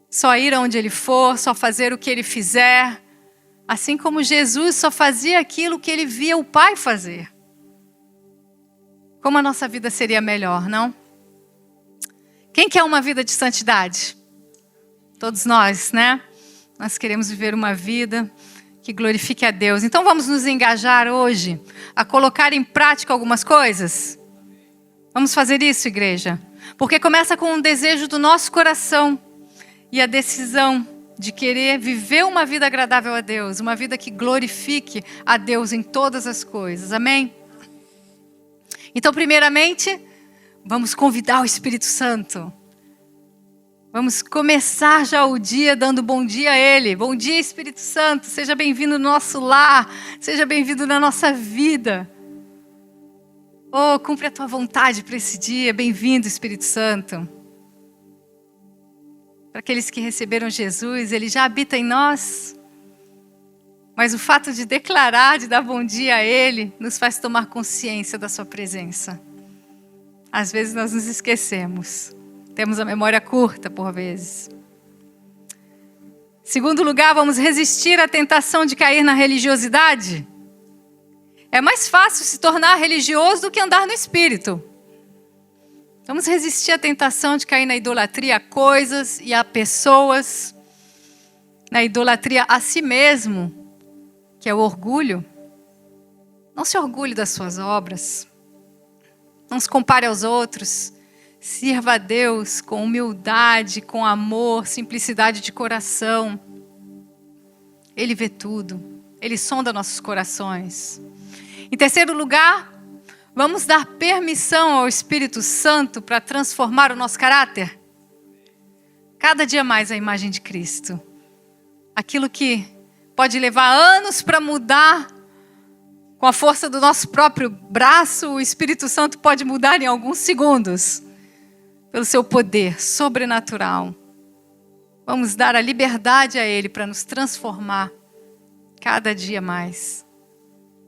Só ir aonde ele for, só fazer o que ele fizer. Assim como Jesus só fazia aquilo que ele via o Pai fazer. Como a nossa vida seria melhor, não? Quem quer uma vida de santidade? Todos nós, né? Nós queremos viver uma vida que glorifique a Deus. Então vamos nos engajar hoje a colocar em prática algumas coisas? Vamos fazer isso, igreja? Porque começa com um desejo do nosso coração e a decisão de querer viver uma vida agradável a Deus, uma vida que glorifique a Deus em todas as coisas. Amém? Então, primeiramente, vamos convidar o Espírito Santo. Vamos começar já o dia dando bom dia a Ele. Bom dia, Espírito Santo. Seja bem-vindo no nosso lar. Seja bem-vindo na nossa vida. Oh, cumpre a tua vontade para esse dia. Bem-vindo, Espírito Santo. Para aqueles que receberam Jesus, Ele já habita em nós. Mas o fato de declarar, de dar bom dia a Ele, nos faz tomar consciência da sua presença. Às vezes nós nos esquecemos. Temos a memória curta, por vezes. Segundo lugar, vamos resistir à tentação de cair na religiosidade. É mais fácil se tornar religioso do que andar no Espírito. Vamos resistir à tentação de cair na idolatria a coisas e a pessoas, na idolatria a si mesmo, que é o orgulho. Não se orgulhe das suas obras. Não se compare aos outros. Sirva a Deus com humildade, com amor, simplicidade de coração. Ele vê tudo. Ele sonda nossos corações. Em terceiro lugar, vamos dar permissão ao Espírito Santo para transformar o nosso caráter. Cada dia mais a imagem de Cristo. Aquilo que pode levar anos para mudar, com a força do nosso próprio braço, o Espírito Santo pode mudar em alguns segundos, pelo seu poder sobrenatural. Vamos dar a liberdade a Ele para nos transformar cada dia mais.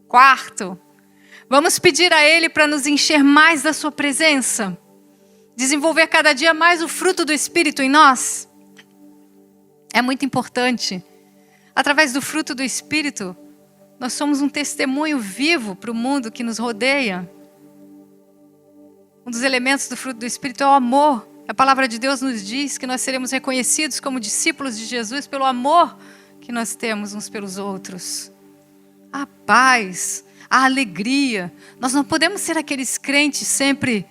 Quarto, vamos pedir a Ele para nos encher mais da sua presença. Desenvolver cada dia mais o fruto do Espírito em nós. É muito importante. Através do fruto do Espírito, nós somos um testemunho vivo para o mundo que nos rodeia. Um dos elementos do fruto do Espírito é o amor. A palavra de Deus nos diz que nós seremos reconhecidos como discípulos de Jesus pelo amor que nós temos uns pelos outros. A paz, a alegria. Nós não podemos ser aqueles crentes sempre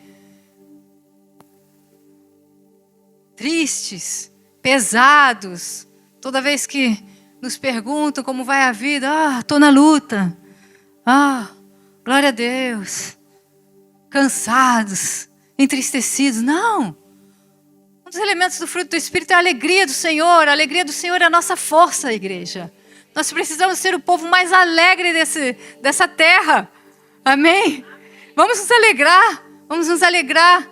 tristes, pesados. Toda vez que nos perguntam como vai a vida, estou na luta. Glória a Deus. Cansados, entristecidos. Não. Um dos elementos do fruto do Espírito é a alegria do Senhor. A alegria do Senhor é a nossa força, igreja. Nós precisamos ser o povo mais alegre dessa terra. Amém? Vamos nos alegrar. Vamos nos alegrar.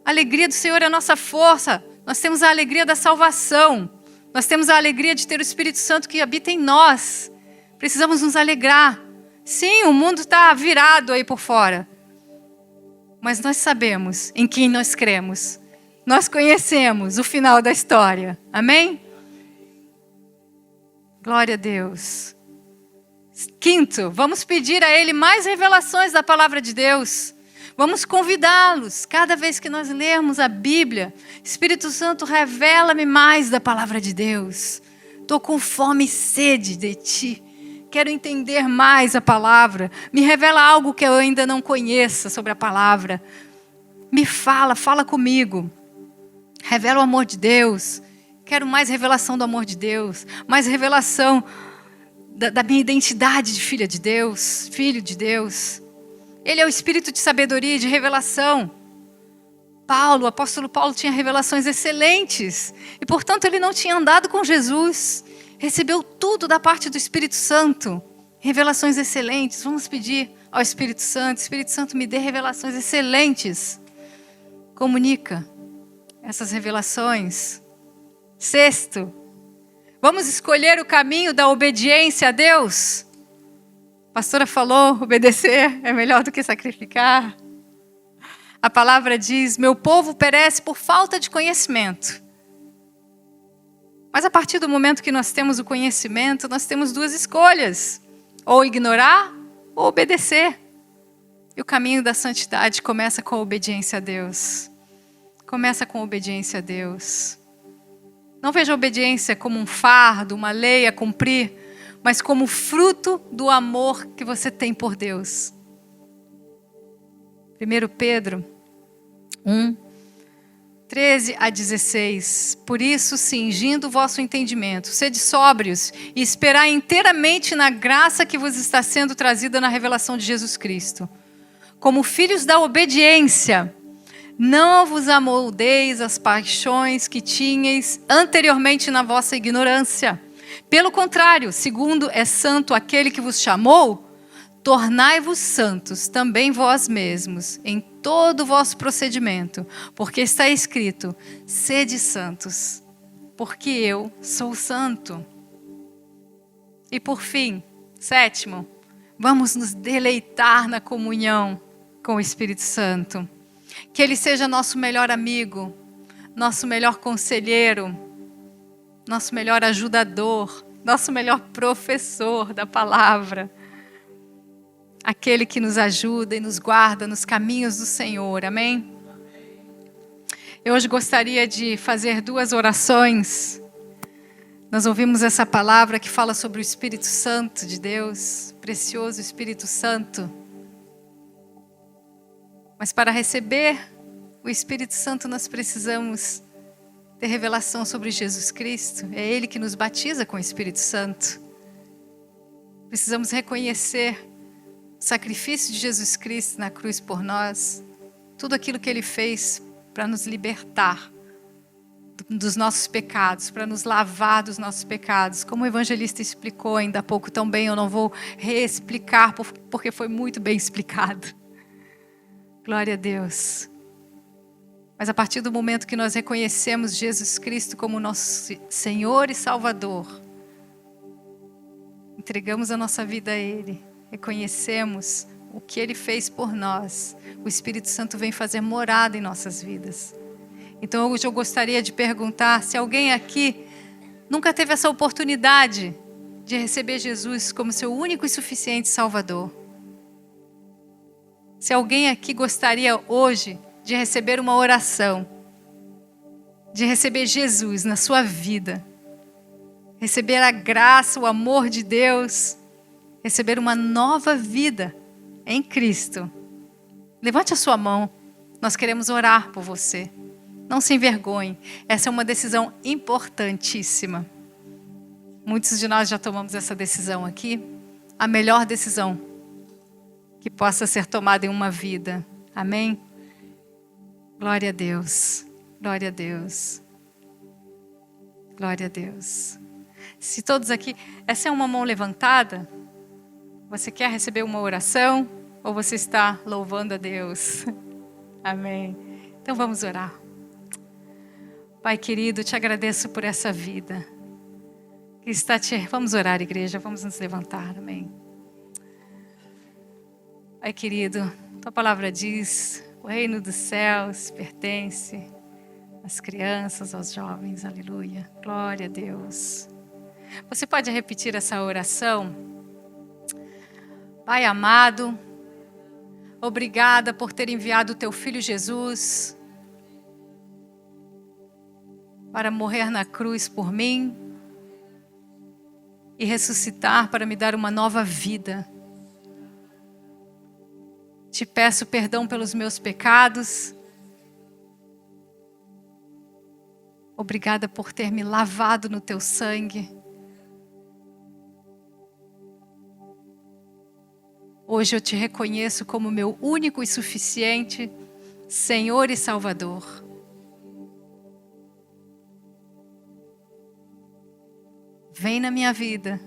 A alegria do Senhor é a nossa força. Nós temos a alegria da salvação. Nós temos a alegria de ter o Espírito Santo que habita em nós. Precisamos nos alegrar. Sim, o mundo está virado aí por fora. Mas nós sabemos em quem nós cremos. Nós conhecemos o final da história. Amém? Glória a Deus. Quinto, vamos pedir a Ele mais revelações da palavra de Deus. Vamos convidá-los. Cada vez que nós lermos a Bíblia, Espírito Santo, revela-me mais da palavra de Deus. Estou com fome e sede de Ti. Quero entender mais a palavra. Me revela algo que eu ainda não conheça sobre a palavra. Me fala comigo. Revela o amor de Deus. Quero mais revelação do amor de Deus. Mais revelação da minha identidade de filha de Deus, filho de Deus. Ele é o espírito de sabedoria e de revelação. O apóstolo Paulo tinha revelações excelentes. E, portanto, ele não tinha andado com Jesus. Recebeu tudo da parte do Espírito Santo. Revelações excelentes. Vamos pedir ao Espírito Santo, me dê revelações excelentes. Comunica essas revelações. Sexto, vamos escolher o caminho da obediência a Deus. A pastora falou, obedecer é melhor do que sacrificar. A palavra diz, meu povo perece por falta de conhecimento. Mas a partir do momento que nós temos o conhecimento, nós temos duas escolhas. Ou ignorar, ou obedecer. E o caminho da santidade começa com a obediência a Deus. Começa com a obediência a Deus. Não veja a obediência como um fardo, uma lei a cumprir, mas como fruto do amor que você tem por Deus. 1 Pedro 1, 13 a 16. Por isso, cingindo o vosso entendimento, sede sóbrios e esperai inteiramente na graça que vos está sendo trazida na revelação de Jesus Cristo. Como filhos da obediência, não vos amoldeis às paixões que tinhais anteriormente na vossa ignorância. Pelo contrário, segundo é santo aquele que vos chamou, tornai-vos santos também vós mesmos, em todo o vosso procedimento, porque está escrito, sede santos, porque eu sou santo. E por fim, sétimo, vamos nos deleitar na comunhão com o Espírito Santo. Que Ele seja nosso melhor amigo, nosso melhor conselheiro, nosso melhor ajudador, nosso melhor professor da palavra. Aquele que nos ajuda e nos guarda nos caminhos do Senhor. Amém? Eu hoje gostaria de fazer 2 orações. Nós ouvimos essa palavra que fala sobre o Espírito Santo de Deus, precioso Espírito Santo. Mas para receber o Espírito Santo nós precisamos ter revelação sobre Jesus Cristo. É Ele que nos batiza com o Espírito Santo. Precisamos reconhecer o sacrifício de Jesus Cristo na cruz por nós. Tudo aquilo que Ele fez para nos libertar dos nossos pecados, para nos lavar dos nossos pecados. Como o evangelista explicou ainda há pouco tão bem, eu não vou reexplicar porque foi muito bem explicado. Glória a Deus. Mas a partir do momento que nós reconhecemos Jesus Cristo como nosso Senhor e Salvador, entregamos a nossa vida a Ele, reconhecemos o que Ele fez por nós, o Espírito Santo vem fazer morada em nossas vidas. Então hoje eu gostaria de perguntar se alguém aqui nunca teve essa oportunidade de receber Jesus como seu único e suficiente Salvador. Se alguém aqui gostaria hoje de receber uma oração, de receber Jesus na sua vida, receber a graça, o amor de Deus, receber uma nova vida em Cristo, levante a sua mão, nós queremos orar por você. Não se envergonhe, essa é uma decisão importantíssima. Muitos de nós já tomamos essa decisão aqui, a melhor decisão que possa ser tomada em uma vida. Amém? Glória a Deus, glória a Deus, glória a Deus. Se todos aqui, essa é uma mão levantada, você quer receber uma oração ou você está louvando a Deus? Amém. Então vamos orar. Pai querido, te agradeço por essa vida que está te... Vamos orar, igreja, vamos nos levantar, amém. Pai querido, tua palavra diz, o reino dos céus pertence às crianças, aos jovens, aleluia, glória a Deus. Você pode repetir essa oração? Pai amado, obrigada por ter enviado o teu Filho Jesus para morrer na cruz por mim e ressuscitar para me dar uma nova vida. Te peço perdão pelos meus pecados. Obrigada por ter me lavado no teu sangue. Hoje eu te reconheço como meu único e suficiente Senhor e Salvador. Vem na minha vida,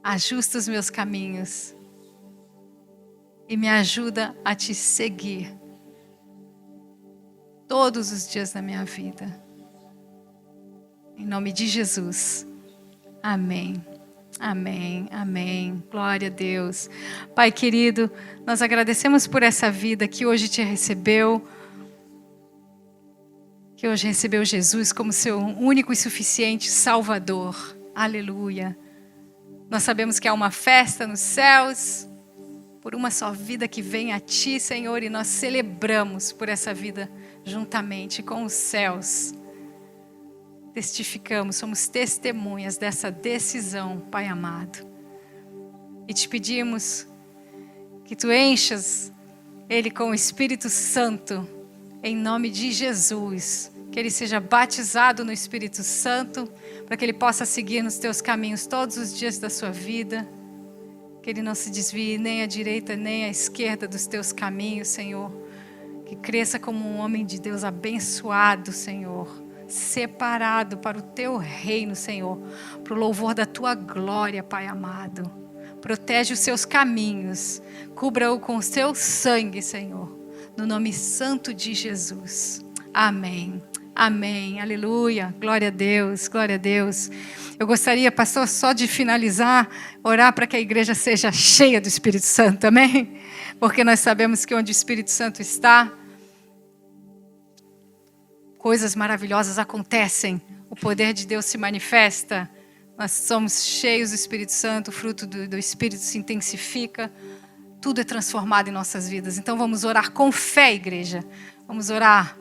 ajusta os meus caminhos e me ajuda a te seguir todos os dias da minha vida. Em nome de Jesus. Amém. Amém, amém. Glória a Deus. Pai querido, nós agradecemos por essa vida que hoje te recebeu, que hoje recebeu Jesus como seu único e suficiente Salvador. Aleluia. Nós sabemos que há uma festa nos céus, por uma só vida que vem a Ti, Senhor, e nós celebramos por essa vida juntamente com os céus. Testificamos, somos testemunhas dessa decisão, Pai amado. E te pedimos que Tu enchas Ele com o Espírito Santo, em nome de Jesus. Que Ele seja batizado no Espírito Santo, para que Ele possa seguir nos Teus caminhos todos os dias da sua vida. Que Ele não se desvie nem à direita nem à esquerda dos Teus caminhos, Senhor. Que cresça como um homem de Deus abençoado, Senhor. Separado para o Teu reino, Senhor. Para o louvor da Tua glória, Pai amado. Protege os seus caminhos. Cubra-o com o Seu sangue, Senhor. No nome santo de Jesus. Amém. Amém. Aleluia. Glória a Deus. Glória a Deus. Eu gostaria, pastor, só de finalizar, orar para que a igreja seja cheia do Espírito Santo. Amém? Porque nós sabemos que onde o Espírito Santo está, coisas maravilhosas acontecem. O poder de Deus se manifesta. Nós somos cheios do Espírito Santo, o fruto do Espírito se intensifica. Tudo é transformado em nossas vidas. Então vamos orar com fé, igreja. Vamos orar.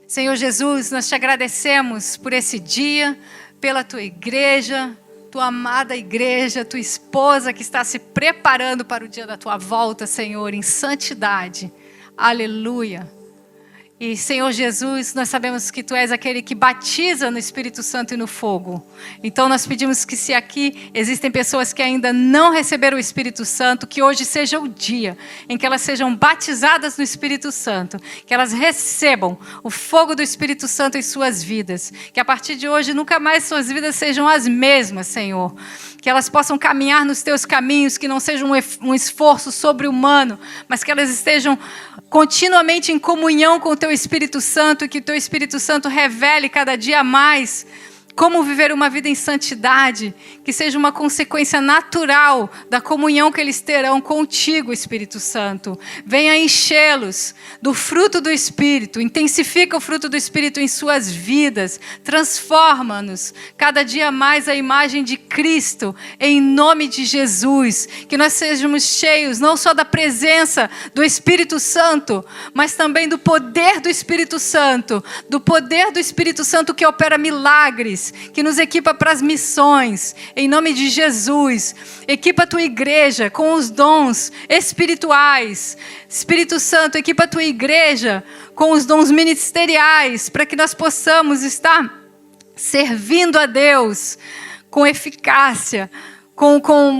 Senhor Jesus, nós te agradecemos por esse dia, pela tua igreja, tua amada igreja, tua esposa que está se preparando para o dia da tua volta, Senhor, em santidade. Aleluia. E, Senhor Jesus, nós sabemos que Tu és aquele que batiza no Espírito Santo e no fogo. Então nós pedimos que, se aqui existem pessoas que ainda não receberam o Espírito Santo, que hoje seja o dia em que elas sejam batizadas no Espírito Santo, que elas recebam o fogo do Espírito Santo em suas vidas, que a partir de hoje nunca mais suas vidas sejam as mesmas, Senhor. que elas possam caminhar nos teus caminhos, que não seja um esforço sobre-humano, mas que elas estejam continuamente em comunhão com o teu Espírito Santo, e que o teu Espírito Santo revele cada dia mais como viver uma vida em santidade, que seja uma consequência natural da comunhão que eles terão contigo, Espírito Santo. Venha enchê-los do fruto do Espírito, intensifica o fruto do Espírito em suas vidas, transforma-nos cada dia mais a imagem de Cristo, em nome de Jesus, que nós sejamos cheios não só da presença do Espírito Santo, mas também do poder do Espírito Santo, que opera milagres, que nos equipa para as missões, em nome de Jesus. Equipa a tua igreja com os dons espirituais. Espírito Santo, equipa a tua igreja com os dons ministeriais, para que nós possamos estar servindo a Deus com eficácia,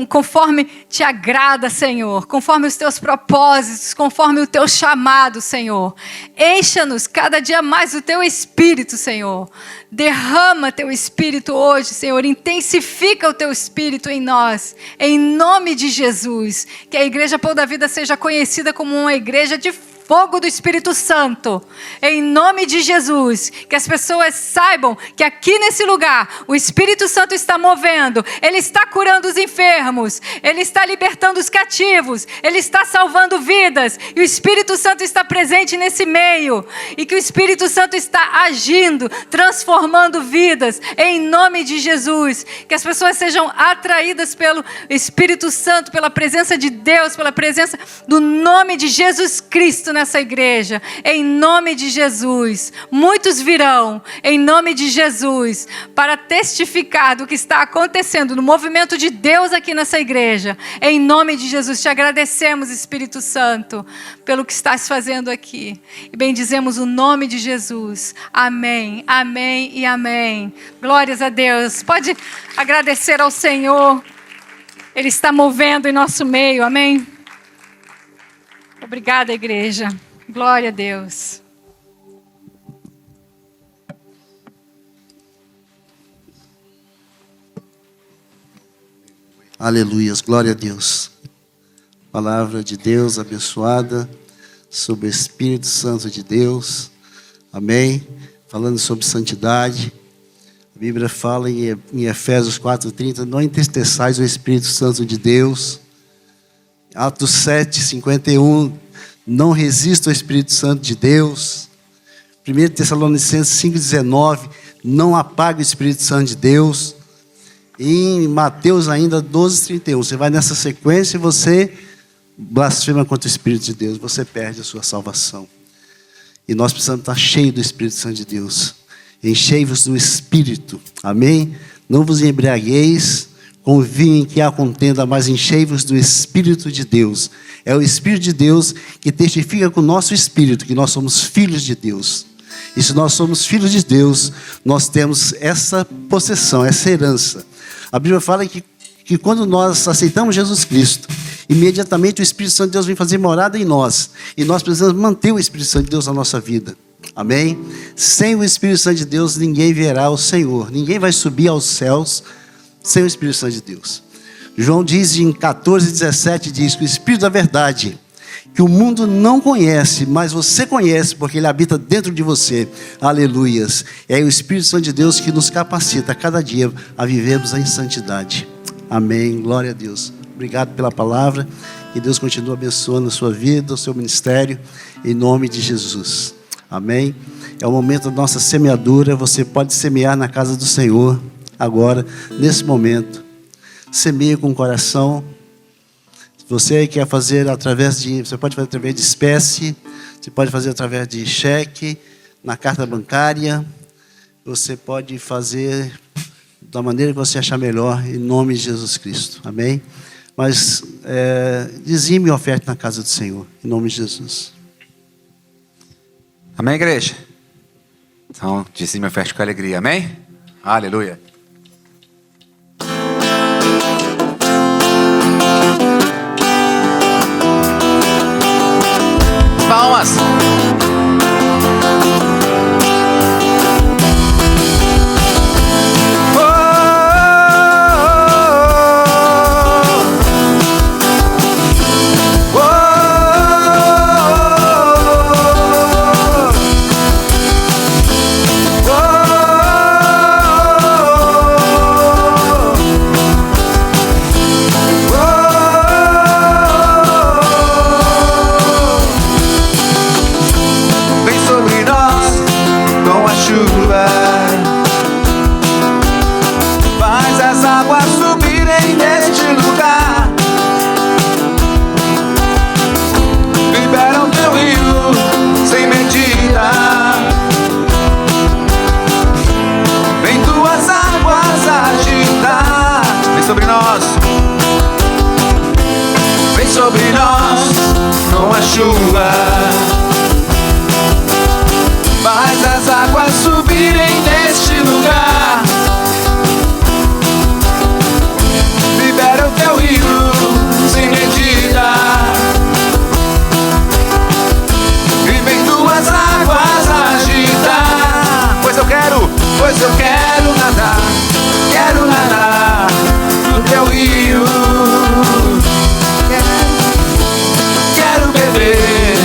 conforme te agrada, Senhor, conforme os teus propósitos, conforme o teu chamado, Senhor. Encha-nos cada dia mais do teu Espírito, Senhor. Derrama teu Espírito hoje, Senhor. Intensifica o teu Espírito em nós, em nome de Jesus. Que a Igreja Pão da Vida seja conhecida como uma igreja de fogo do Espírito Santo, em nome de Jesus. Que as pessoas saibam que aqui nesse lugar o Espírito Santo está movendo, Ele está curando os enfermos, Ele está libertando os cativos, Ele está salvando vidas, e o Espírito Santo está presente nesse meio, e que o Espírito Santo está agindo, transformando vidas, em nome de Jesus. Que as pessoas sejam atraídas pelo Espírito Santo, pela presença de Deus, pela presença do nome de Jesus Cristo nessa igreja, em nome de Jesus. Muitos virão, em nome de Jesus, para testificar do que está acontecendo no movimento de Deus aqui nessa igreja, em nome de Jesus. Te agradecemos, Espírito Santo, pelo que estás fazendo aqui, e bendizemos o nome de Jesus. Amém, amém e amém. Glórias a Deus. Pode agradecer ao Senhor, Ele está movendo em nosso meio, amém? Obrigada, igreja. Glória a Deus. Aleluias, glória a Deus. Palavra de Deus abençoada sobre o Espírito Santo de Deus. Amém. Falando sobre santidade. A Bíblia fala em Efésios 4:30, não entristeçais o Espírito Santo de Deus. Atos 7:51, não resista ao Espírito Santo de Deus. 1 Tessalonicenses 5:19, não apague o Espírito Santo de Deus. E em Mateus ainda 12:31, você vai nessa sequência e você blasfema contra o Espírito de Deus, você perde a sua salvação. E nós precisamos estar cheios do Espírito Santo de Deus. Enchei-vos do Espírito, amém? Não vos embriagueis com vinho em que há contenda, mas enchei-vos do Espírito de Deus. É o Espírito de Deus que testifica com o nosso espírito que nós somos filhos de Deus. E se nós somos filhos de Deus, nós temos essa possessão, essa herança. A Bíblia fala que quando nós aceitamos Jesus Cristo, imediatamente o Espírito Santo de Deus vem fazer morada em nós. E nós precisamos manter o Espírito Santo de Deus na nossa vida. Amém? Sem o Espírito Santo de Deus, ninguém verá o Senhor. Ninguém vai subir aos céus sem o Espírito Santo de Deus. João diz em 14:17, diz que o Espírito da verdade, que o mundo não conhece, mas você conhece, porque ele habita dentro de você. Aleluias. É o Espírito Santo de Deus que nos capacita a cada dia a vivermos em santidade. Amém. Glória a Deus. Obrigado pela palavra. Que Deus continue abençoando a sua vida, o seu ministério, em nome de Jesus. Amém. É o momento da nossa semeadura. Você pode semear na casa do Senhor agora, nesse momento. Semeie com o coração. Você quer fazer você pode fazer através de espécie, você pode fazer através de cheque, na carta bancária, você pode fazer da maneira que você achar melhor, em nome de Jesus Cristo, amém? Mas dizime e oferte na casa do Senhor, em nome de Jesus. Amém, igreja? Então, dizime e oferte com alegria, amém? Aleluia. Palmas. nós. Vem sobre nós com a chuva. Faz as águas subirem neste lugar. Libera o teu rio sem medida. E vem tuas águas agitar. Pois eu quero nadar no teu rio. Quero beber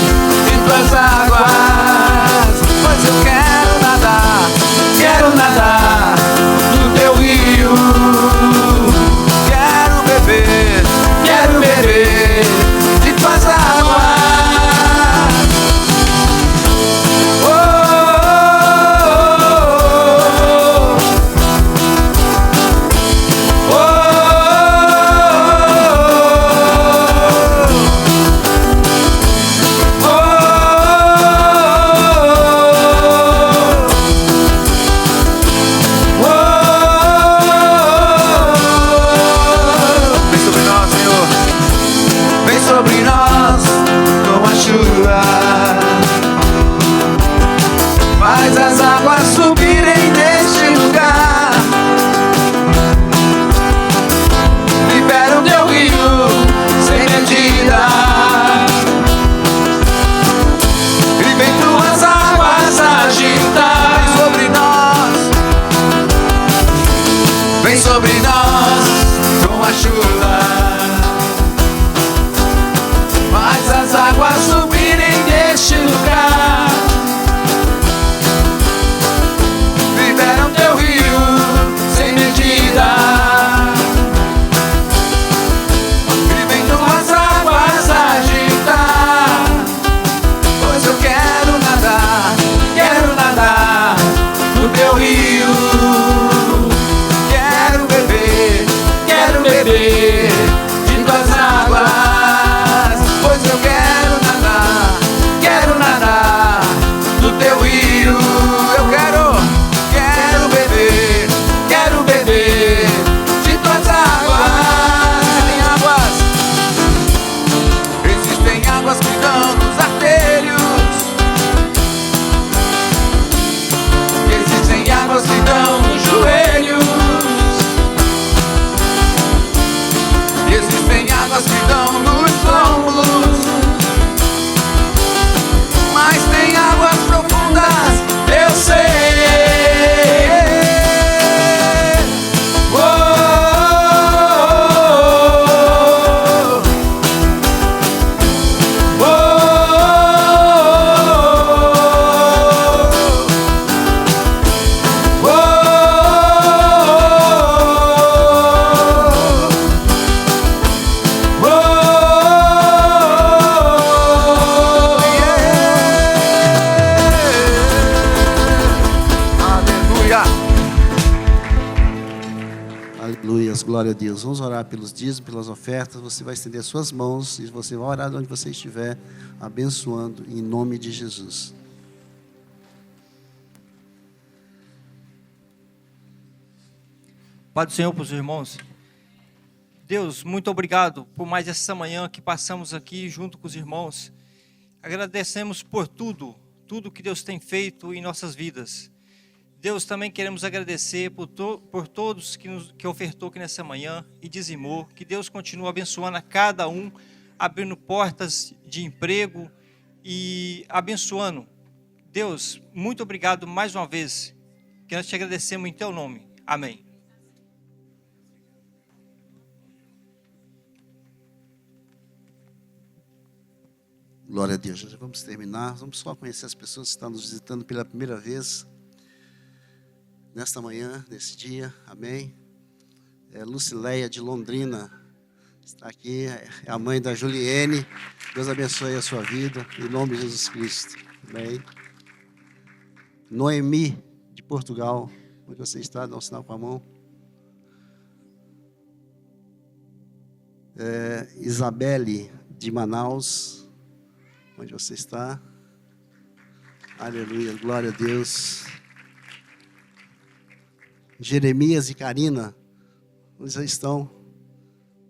em tuas águas. Pois eu quero nadar no teu rio. Quero beber de tuas águas. Faz as águas subirem neste lugar. Libera o teu rio sem medida. E vem tuas águas agitar. Vem sobre nós com a chuva. Faz as águas subirem neste lugar. Libera o teu rio sem medida. E vem tuas águas agitar. Pois eu quero nadar no teu rio. Quero beber de tuas águas. Pois eu quero nadar no teu rio. Eu quero beber de tuas águas. Existem águas que dão nos artérios. Existem águas que dão nos joelhos. Existem águas que dão nos ombros. Mas tem águas profundas, eu sei. Aleluias, glória a Deus. Vamos orar pelos dízimos, pelas ofertas. Você vai estender as suas mãos e você vai orar de onde você estiver, abençoando em nome de Jesus. Pai do Senhor para os irmãos. Deus, muito obrigado por mais essa manhã que passamos aqui junto com os irmãos. Agradecemos por tudo que Deus tem feito em nossas vidas. Deus, também queremos agradecer por todos que ofertou aqui nessa manhã e dizimou. Que Deus continue abençoando a cada um, abrindo portas de emprego e abençoando. Deus, muito obrigado mais uma vez, que nós te agradecemos em teu nome. Amém. Glória a Deus. Já vamos terminar. Vamos só conhecer as pessoas que estão nos visitando pela primeira vez nesta manhã, nesse dia. Amém. Lucileia de Londrina está aqui. É a mãe da Juliene. Deus abençoe a sua vida. Em nome de Jesus Cristo. Amém. Noemi de Portugal. Onde você está? Dá um sinal com a mão. Isabelle de Manaus. Onde você está? Aleluia, glória a Deus. Jeremias e Karina, onde vocês estão?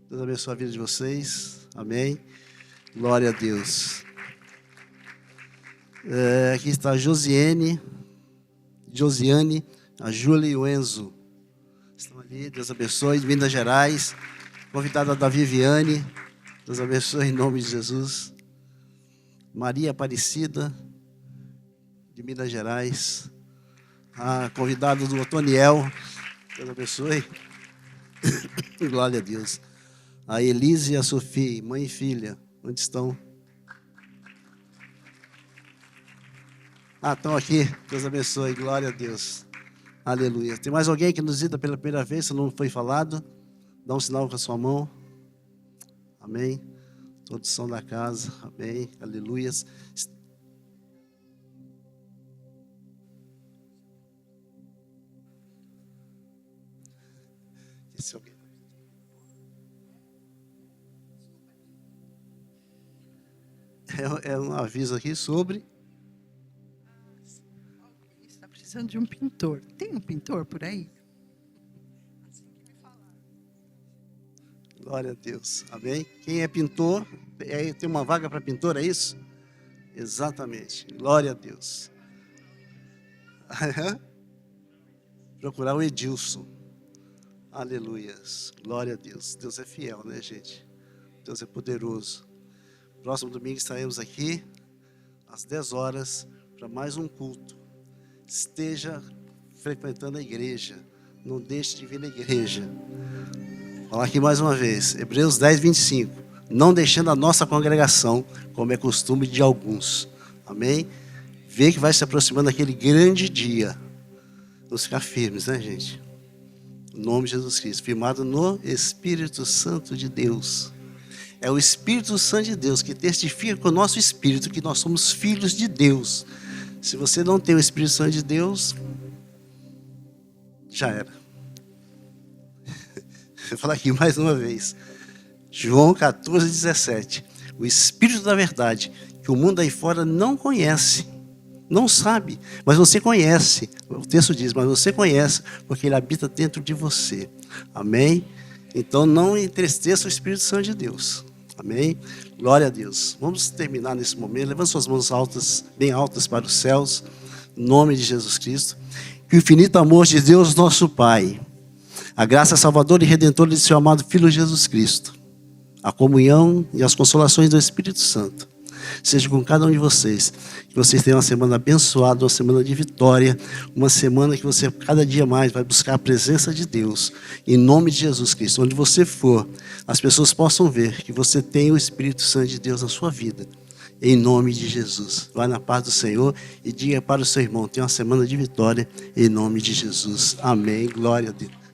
Deus abençoe a vida de vocês. Amém. Glória a Deus. Aqui está a Josiane, a Júlia e o Enzo. Estão ali, Deus abençoe, de Minas Gerais. Convidada da Viviane, Deus abençoe em nome de Jesus. Maria Aparecida, de Minas Gerais. A convidada do Otoniel, Deus abençoe. Glória a Deus. A Elise e a Sofia, mãe e filha, onde estão? Estão aqui, Deus abençoe, glória a Deus. Aleluia. Tem mais alguém que nos visita pela primeira vez, se não foi falado? Dá um sinal com a sua mão. Amém. Todos são da casa. Amém. Aleluias. Esse alguém. É um aviso aqui sobre... Está precisando de um pintor. Tem um pintor por aí? Glória a Deus. Amém? Quem é pintor, tem uma vaga para pintor, é isso? Exatamente. Glória a Deus. Procurar o Edilson. Aleluias. Glória a Deus. Deus é fiel, né, gente? Deus é poderoso. Próximo domingo estaremos aqui às 10 horas para mais um culto. Esteja frequentando a igreja. Não deixe de vir na igreja. Vou falar aqui mais uma vez. Hebreus 10, 25. Não deixando a nossa congregação, como é costume de alguns. Amém? Vê que vai se aproximando aquele grande dia. Vamos ficar firmes, né, gente? Em nome de Jesus Cristo. Firmado no Espírito Santo de Deus. É o Espírito Santo de Deus que testifica com o nosso espírito que nós somos filhos de Deus. Se você não tem o Espírito Santo de Deus, já era. Vou falar aqui mais uma vez. João 14, 17. O Espírito da verdade, que o mundo aí fora não conhece, não sabe, mas você conhece. O texto diz, mas você conhece, porque ele habita dentro de você. Amém? Então não entristeça o Espírito Santo de Deus. Amém? Glória a Deus. Vamos terminar nesse momento. Levante suas mãos altas, bem altas para os céus. Em nome de Jesus Cristo. Que o infinito amor de Deus, nosso Pai, a graça salvadora e redentora de seu amado Filho Jesus Cristo, a comunhão e as consolações do Espírito Santo, seja com cada um de vocês. Que vocês tenham uma semana abençoada, uma semana de vitória, uma semana que você cada dia mais vai buscar a presença de Deus, em nome de Jesus Cristo. Onde você for, as pessoas possam ver que você tem o Espírito Santo de Deus na sua vida, em nome de Jesus. Vai na paz do Senhor e diga para o seu irmão, tenha uma semana de vitória, em nome de Jesus. Amém, glória a Deus.